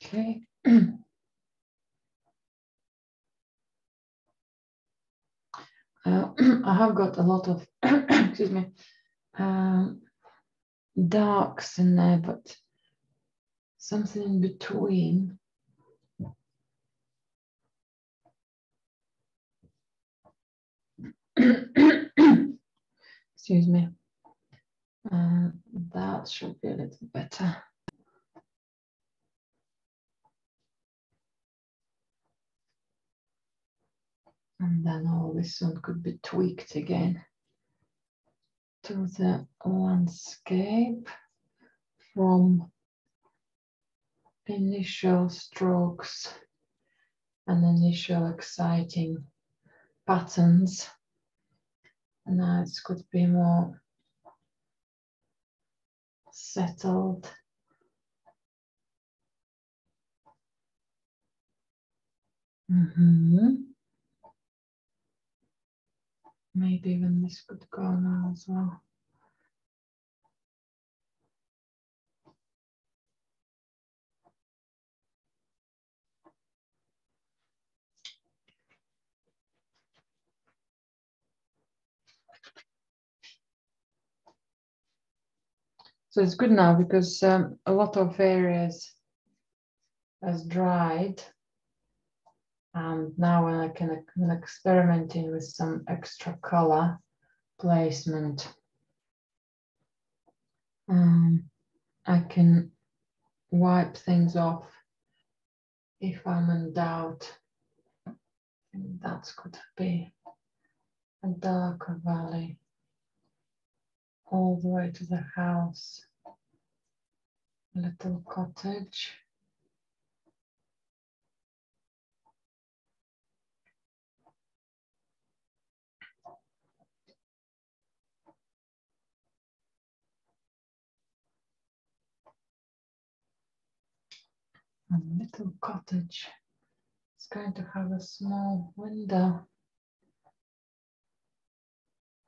Okay. I have got a lot of, excuse me, darks in there, but something in between. Excuse me. That should be a little better. And then all this one could be tweaked again to the landscape from initial strokes and initial exciting patterns. And now it could be more settled. Maybe even this could go now as well. So it's good now because a lot of areas has dried. And now when I can experimenting with some extra color placement, I can wipe things off if I'm in doubt. And that could be a darker valley all the way to the house, a little cottage. A little cottage. It's going to have a small window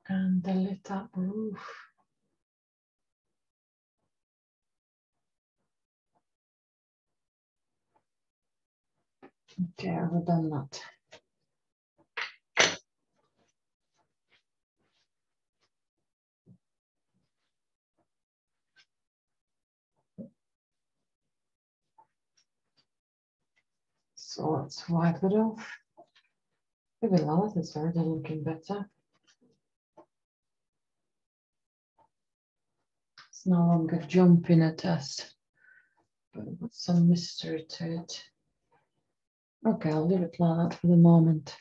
and a lit up roof. Okay, I've done that. So let's wipe it off. Maybe that is already looking better. It's no longer jumping at us, but with some mystery to it. Okay, I'll leave it like that for the moment.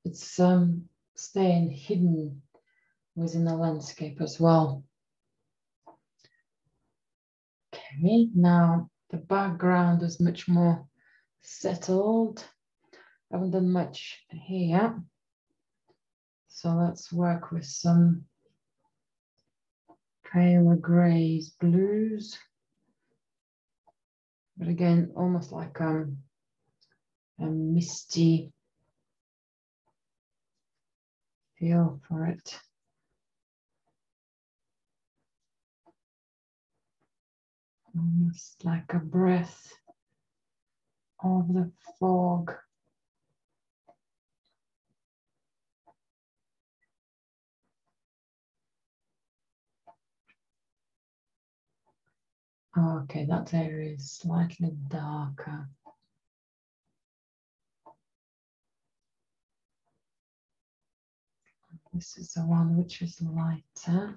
It's staying hidden within the landscape as well. Okay, now the background is much more settled. I haven't done much here. So let's work with some paler grays, blues. But again, almost like a misty feel for it. Almost like a breath of the fog. Okay, that area is slightly darker. This is the one which is lighter.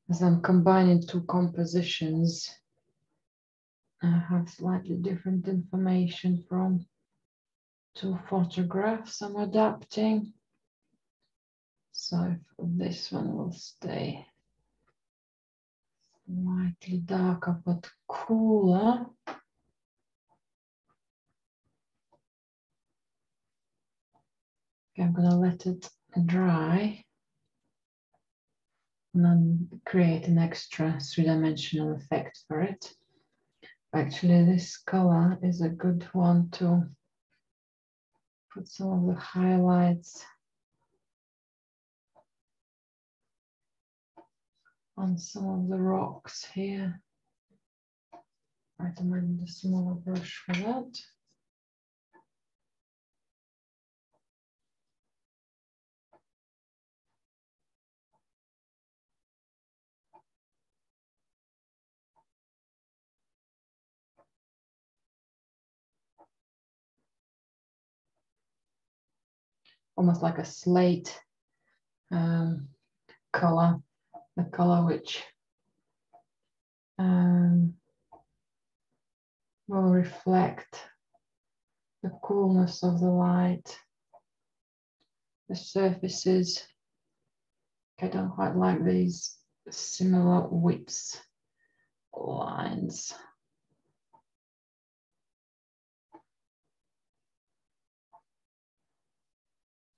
As I'm combining two compositions, I have slightly different information from two photographs I'm adapting. So this one will stay slightly darker but cooler. Okay, I'm gonna let it dry and then create an extra three-dimensional effect for it. Actually, this color is a good one to put some of the highlights on some of the rocks here. I recommend a smaller brush for that. Almost like a slate color, the color which will reflect the coolness of the light, the surfaces. I don't quite like these similar widths lines.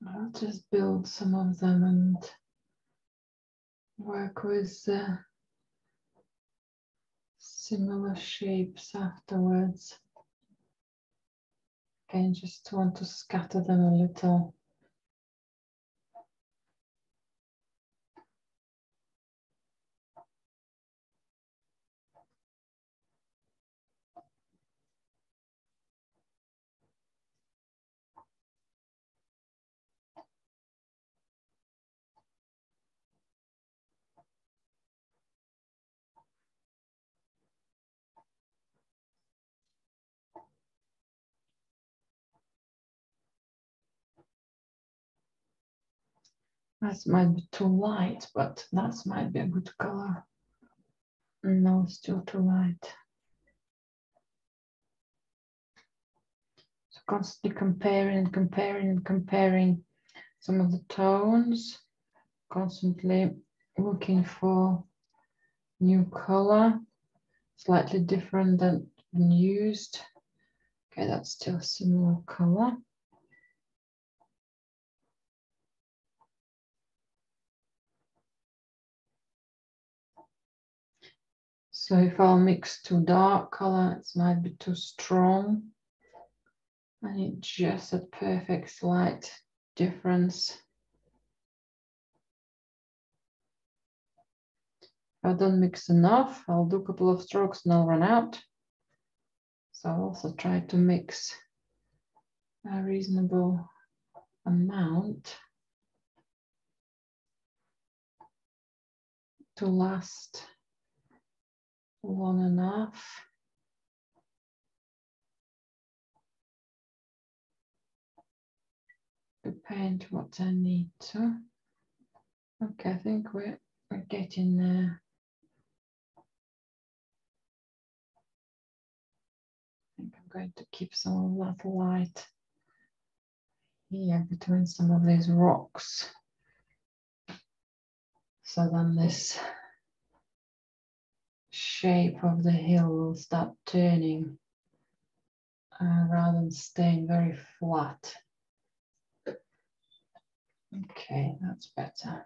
I'll just build some of them and work with similar shapes afterwards. Again, just want to scatter them a little. That might be too light, but that might be a good color. No, still too light. So constantly comparing and comparing and comparing some of the tones, constantly looking for new color, slightly different than used. Okay, that's still similar color. So if I'll mix too dark color, it might be too strong. I need just a perfect slight difference. If I don't mix enough, I'll do a couple of strokes and I'll run out. So I'll also try to mix a reasonable amount to last long enough. To paint what I need to. Okay, I think we're getting there. I think I'm going to keep some of that light here between some of these rocks. So then this shape of the hill will start turning rather than staying very flat. Okay, that's better.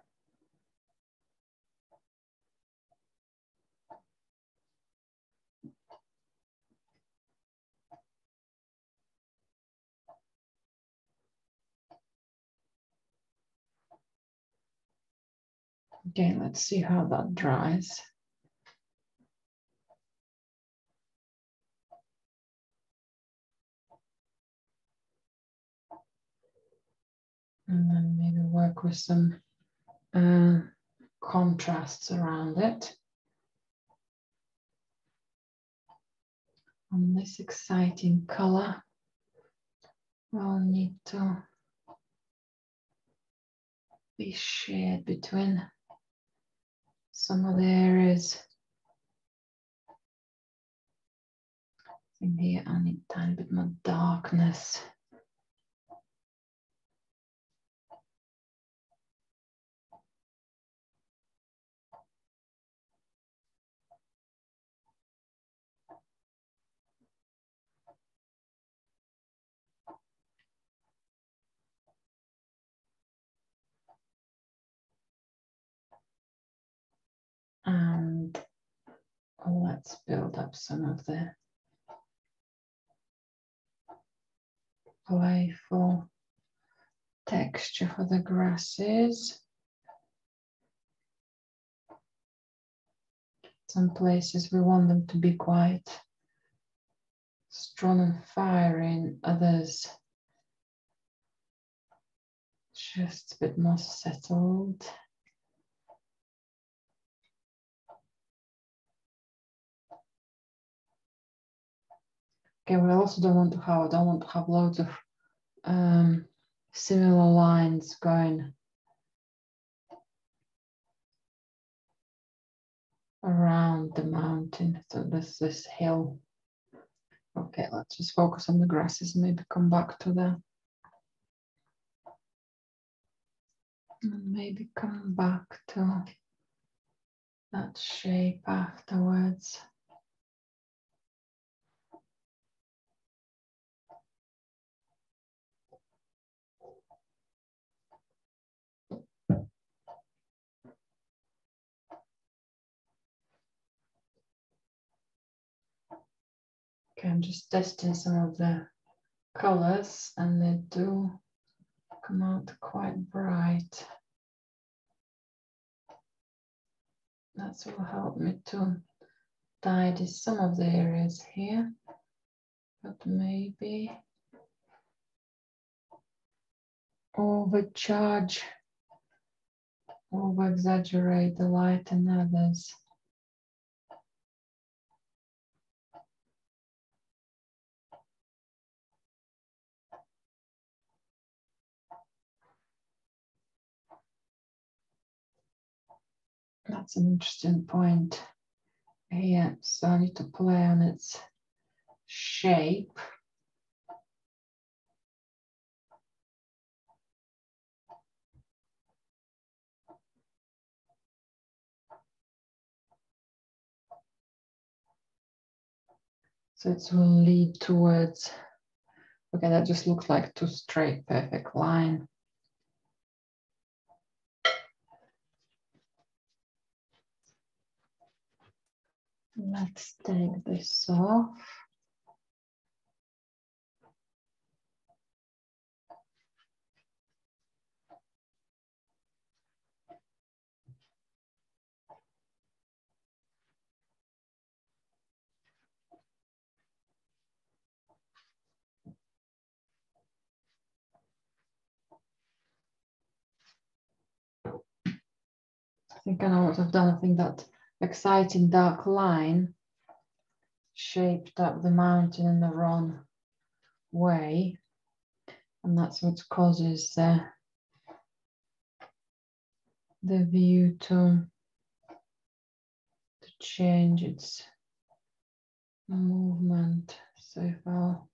Okay, let's see how that dries. And then maybe work with some contrasts around it. On this exciting color, I'll need to be shared between some of the areas. I think here I need a tiny bit more darkness. And let's build up some of the playful texture for the grasses. Some places we want them to be quite strong and fiery, in others just a bit more settled. Okay, we also don't want to have, I don't want to have loads of similar lines going around the mountain. So this hill. Okay, let's just focus on the grasses, maybe come back to that. And maybe come back to that shape afterwards. Okay, I'm just testing some of the colors and they do come out quite bright. That will help me to tidy some of the areas here, but maybe overcharge, over-exaggerate the light in others. That's an interesting point here. So I need to play on its shape. So it will lead towards, okay, that just looks like two straight, perfect line. Let's take this off. I think I know what I've done. I think that exciting dark line shaped up the mountain in the wrong way. And that's what causes the view to change its movement. So if I'll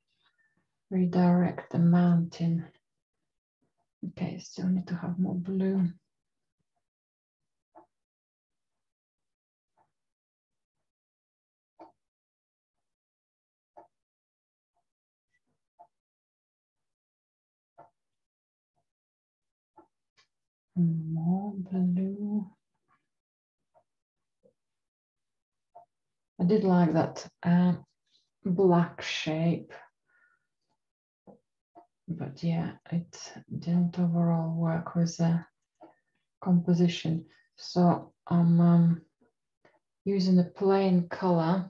redirect the mountain, okay, still need to have more blue. More blue. I did like that black shape, but yeah, it didn't overall work with the composition. So I'm using a plain color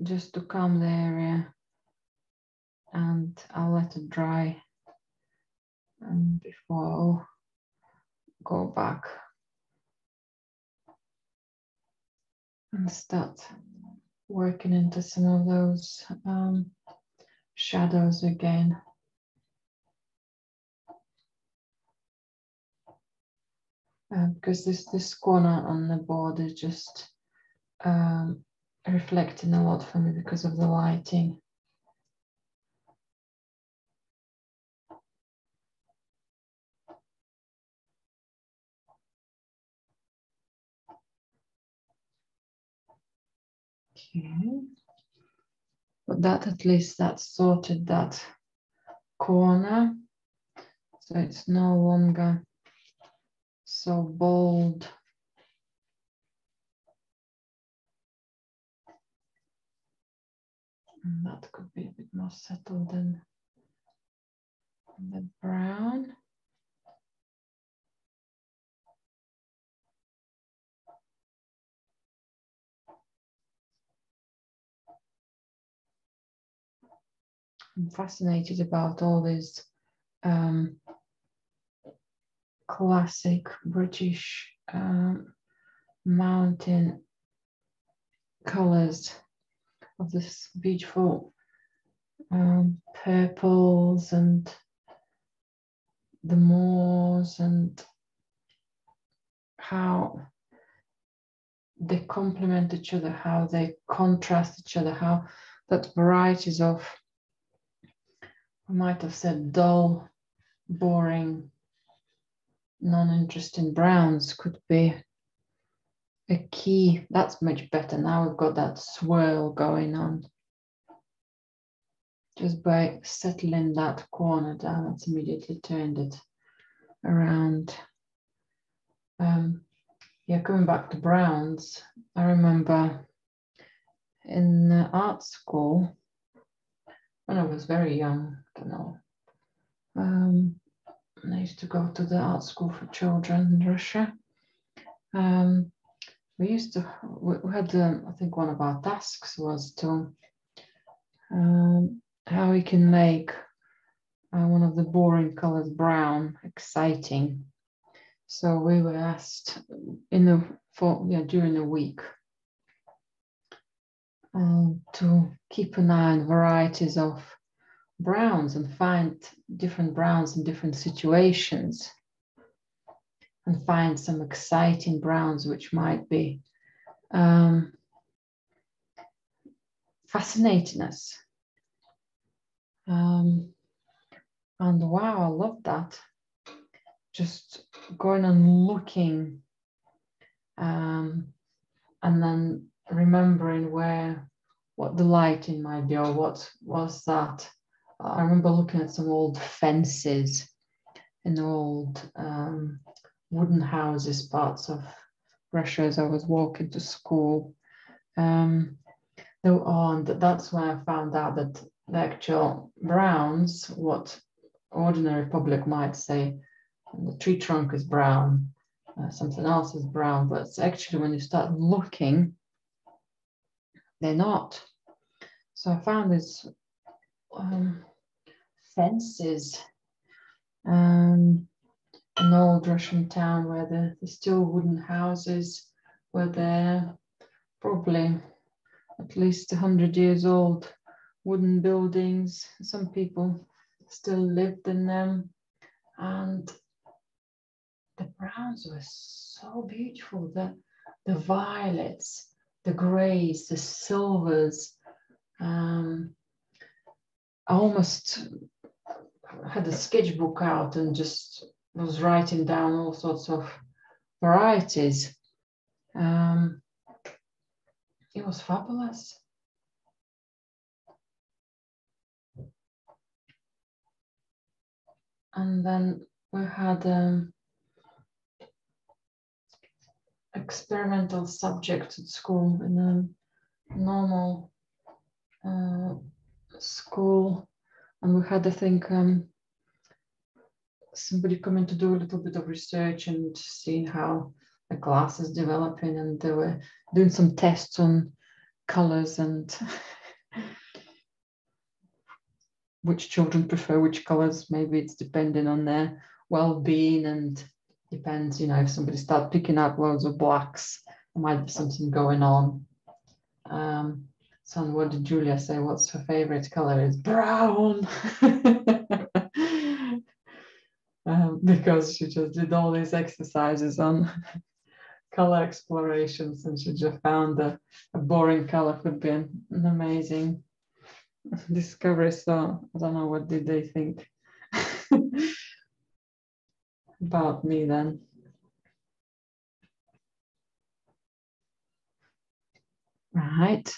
just to calm the area, and I'll let it dry before I'll go back and start working into some of those shadows again. Because this corner on the board is just reflecting a lot for me because of the lighting. Okay, but that at least that's sorted that corner, so it's no longer so bold. And that could be a bit more settled than the brown. I'm fascinated about all these classic British mountain colors of this beautiful purples and the moors, and how they complement each other, how they contrast each other, how that varieties of, I might have said dull, boring, non-interesting browns could be a key. That's much better. Now we've got that swirl going on. Just by settling that corner down, it's immediately turned it around. Yeah, coming back to browns, I remember in art school, when I was very young, I don't know, I used to go to the art school for children in Russia. We had, I think one of our tasks was to, how we can make one of the boring colors brown exciting. So we were asked during the week to keep an eye on varieties of browns and find different browns in different situations. and find some exciting browns which might be fascinating us. And wow, I love that. Just going and looking and then remembering what the lighting might be or what was that. I remember looking at some old fences in old wooden houses, parts of Russia as I was walking to school. And that's when I found out that the actual browns, what ordinary public might say, the tree trunk is brown, something else is brown, but it's actually when you start looking, they're not. So I found these fences an old Russian town where the still wooden houses were there, probably at least 100 years old, wooden buildings. Some people still lived in them, and the browns were so beautiful. The violets, the grays, the silvers. I almost had a sketchbook out and just was writing down all sorts of varieties. It was fabulous. And then we had experimental subjects at school in a normal school, and we had, I think, somebody coming to do a little bit of research and seeing how the class is developing, and they were doing some tests on colors and which children prefer which colors. Maybe it's depending on their well-being, and depends, you know, if somebody starts picking up loads of blacks, there might be something going on. So what did Julia say? What's her favorite color? Is brown. Because she just did all these exercises on color explorations, and she just found a boring color could be an amazing discovery. So I don't know, what did they think about me then? Right,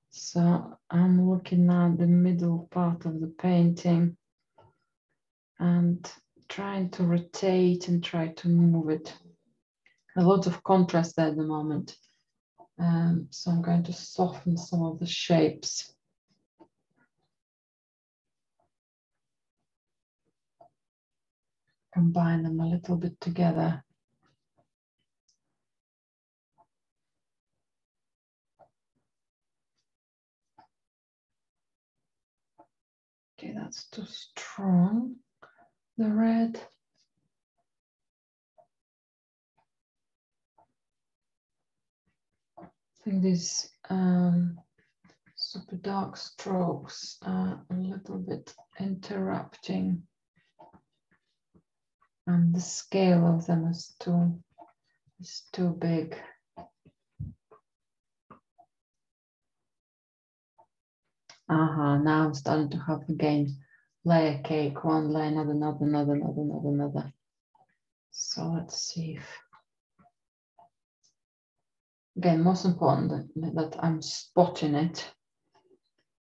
so I'm looking at the middle part of the painting and trying to rotate and try to move it. A lot of contrast there at the moment. So I'm going to soften some of the shapes. Combine them a little bit together. Okay, that's too strong, the red. I think these super dark strokes are a little bit interrupting, and the scale of them is too big. Now I'm starting to have again layer cake, one layer, another. So let's see if, again, most important that I'm spotting it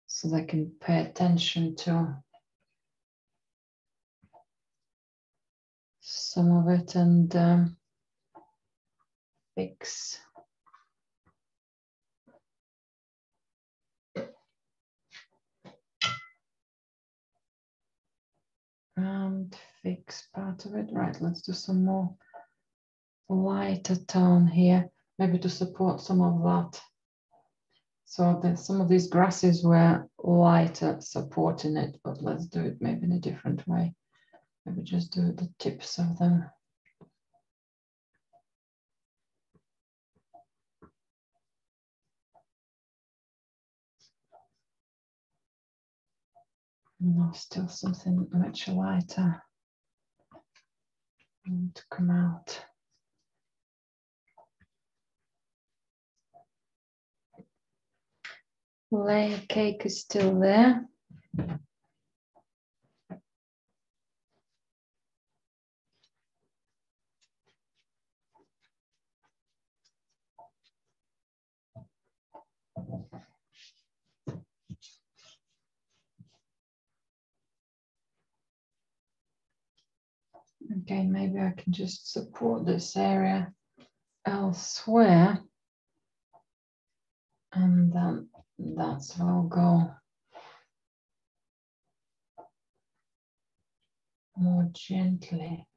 so they can pay attention to some of it and fix. And fix part of it. Right, let's do some more lighter tone here, maybe to support some of that. So some of these grasses were lighter supporting it, but let's do it maybe in a different way. Maybe just do the tips of them. No, still something much lighter to come out. layer cake is still there. Okay, maybe I can just support this area elsewhere, and then that's where I'll go more gently.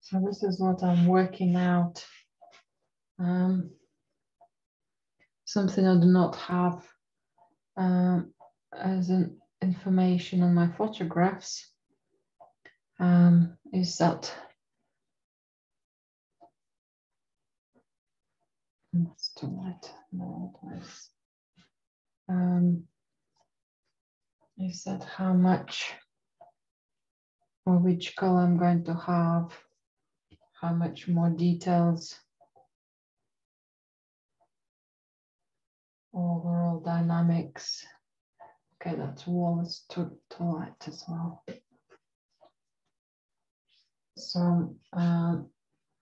So this is what I'm working out. Something I do not have as an information on my photographs is that that's too light. No, is that how much or which color I'm going to have, how much more details, overall dynamics. Okay, that wall is too light as well. So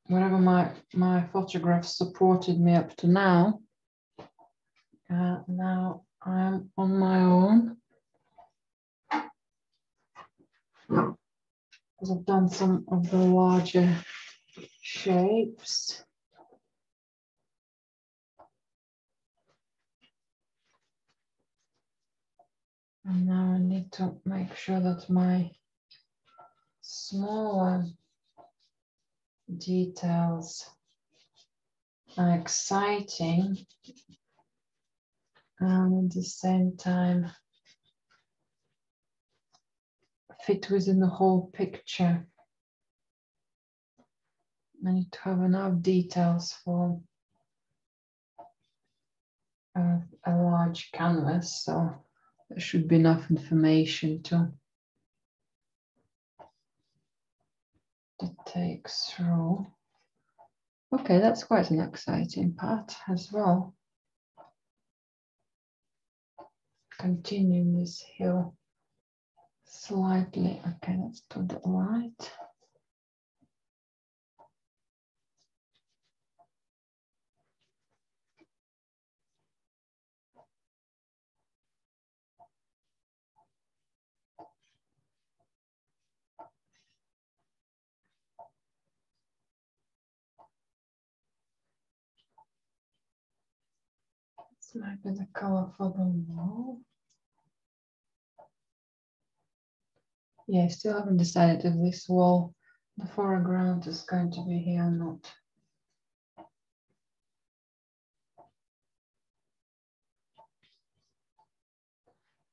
whatever my photographs supported me up to now, now I'm on my own. Because I've done some of the larger shapes. And now I need to make sure that my smaller details are exciting and at the same time fit within the whole picture. I need to have enough details for a large canvas, so there should be enough information to take through. Okay, that's quite an exciting part as well. Continuing this hill slightly. Okay, let's do the light. This might be the color for the wall. Yeah, I still haven't decided if this wall, the foreground, is going to be here or not.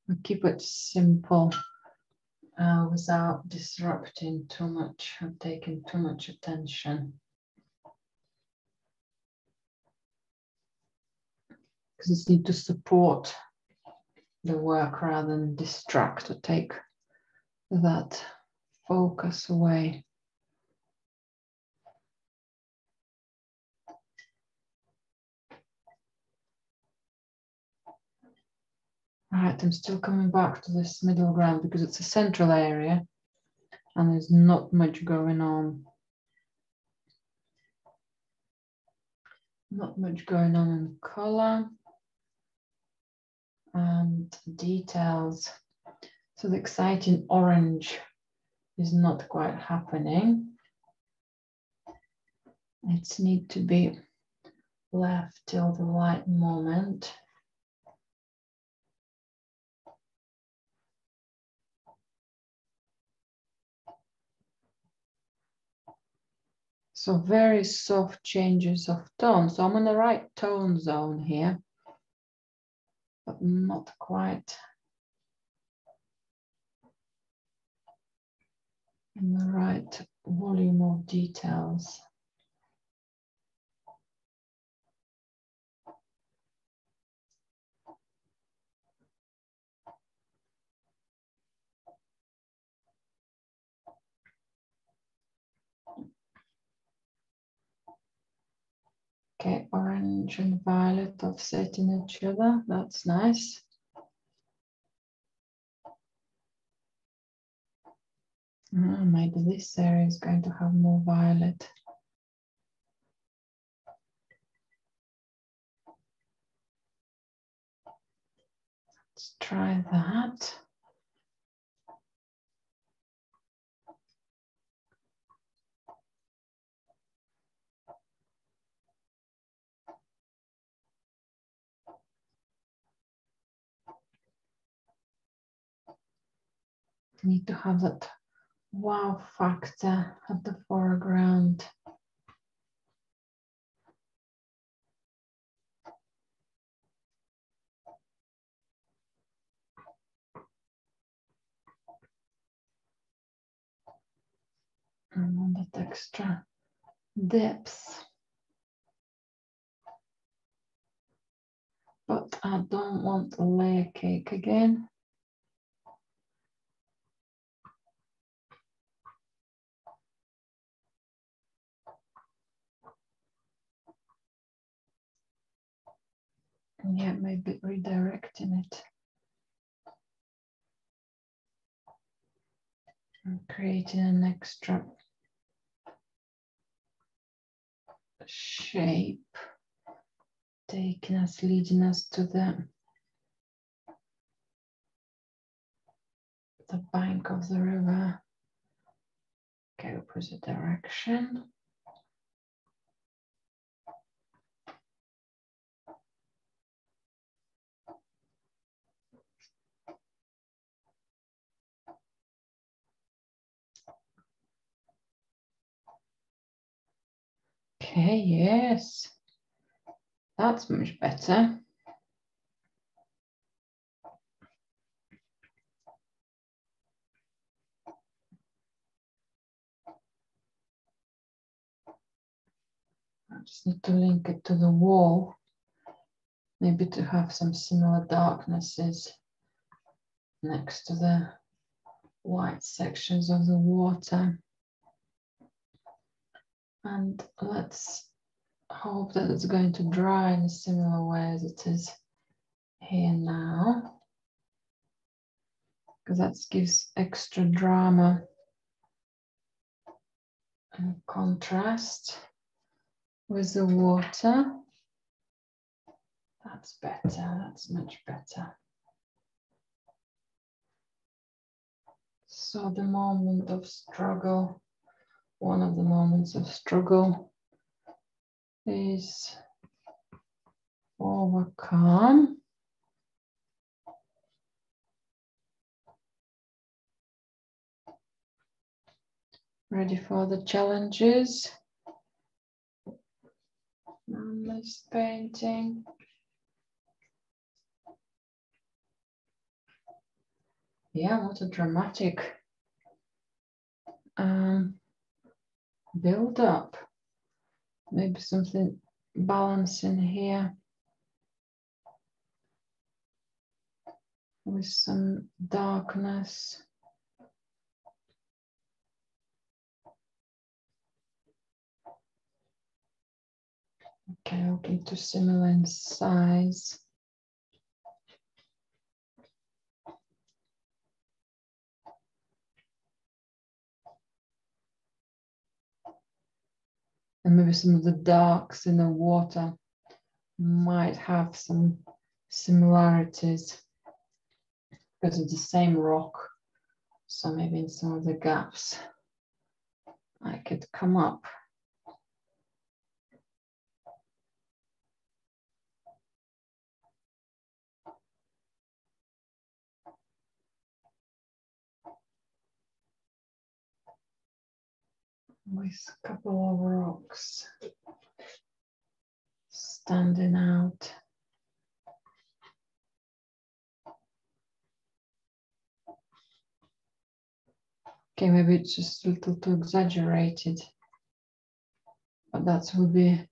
I'll keep it simple without disrupting too much or taking too much attention. Because it's need to support the work rather than distract or take that focus away. All right, I'm still coming back to this middle ground because it's a central area and there's not much going on. Not much going on in color and details. So the exciting orange is not quite happening. It's need to be left till the right moment. So very soft changes of tone. So I'm in the right tone zone here. but not quite in the right volume of details. Okay, orange and violet offsetting each other. That's nice. Maybe this area is going to have more violet. Let's try that. Need to have that wow factor at the foreground. And on that extra depth. But I don't want a layer cake again. Yeah, maybe redirecting it and creating an extra shape, leading us to the bank of the river. Okay, opposite direction. Okay, yes, that's much better. I just need to link it to the wall, maybe to have some similar darknesses next to the white sections of the water. And let's hope that it's going to dry in a similar way as it is here now, because that gives extra drama and contrast with the water. That's better, that's much better. So the moment of struggle, one of the moments of struggle is overcome. Ready for the challenges on this painting. Yeah, what a dramatic build up. Maybe something balancing here with some darkness. Okay, looking to similar in size. And maybe some of the darks in the water might have some similarities because it's the same rock. So maybe in some of the gaps I could come up. With a couple of rocks standing out. Okay, maybe it's just a little too exaggerated, but that would be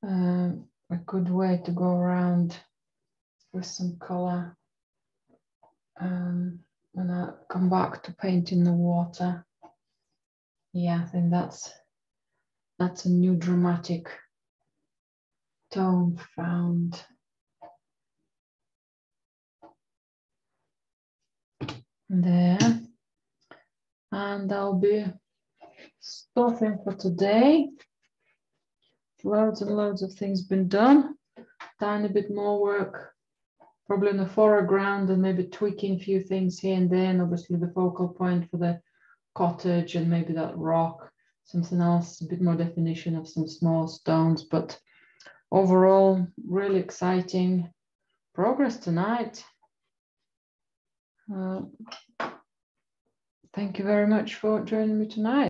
a good way to go around with some color. When I come back to painting the water, yeah, I think that's a new dramatic tone found. There, and I'll be stopping for today. Loads and loads of things been done. Tiny bit more work, probably in the foreground, and maybe tweaking a few things here and there, and obviously the focal point for the cottage and maybe that rock, something else, a bit more definition of some small stones, but overall, really exciting progress tonight. Thank you very much for joining me tonight.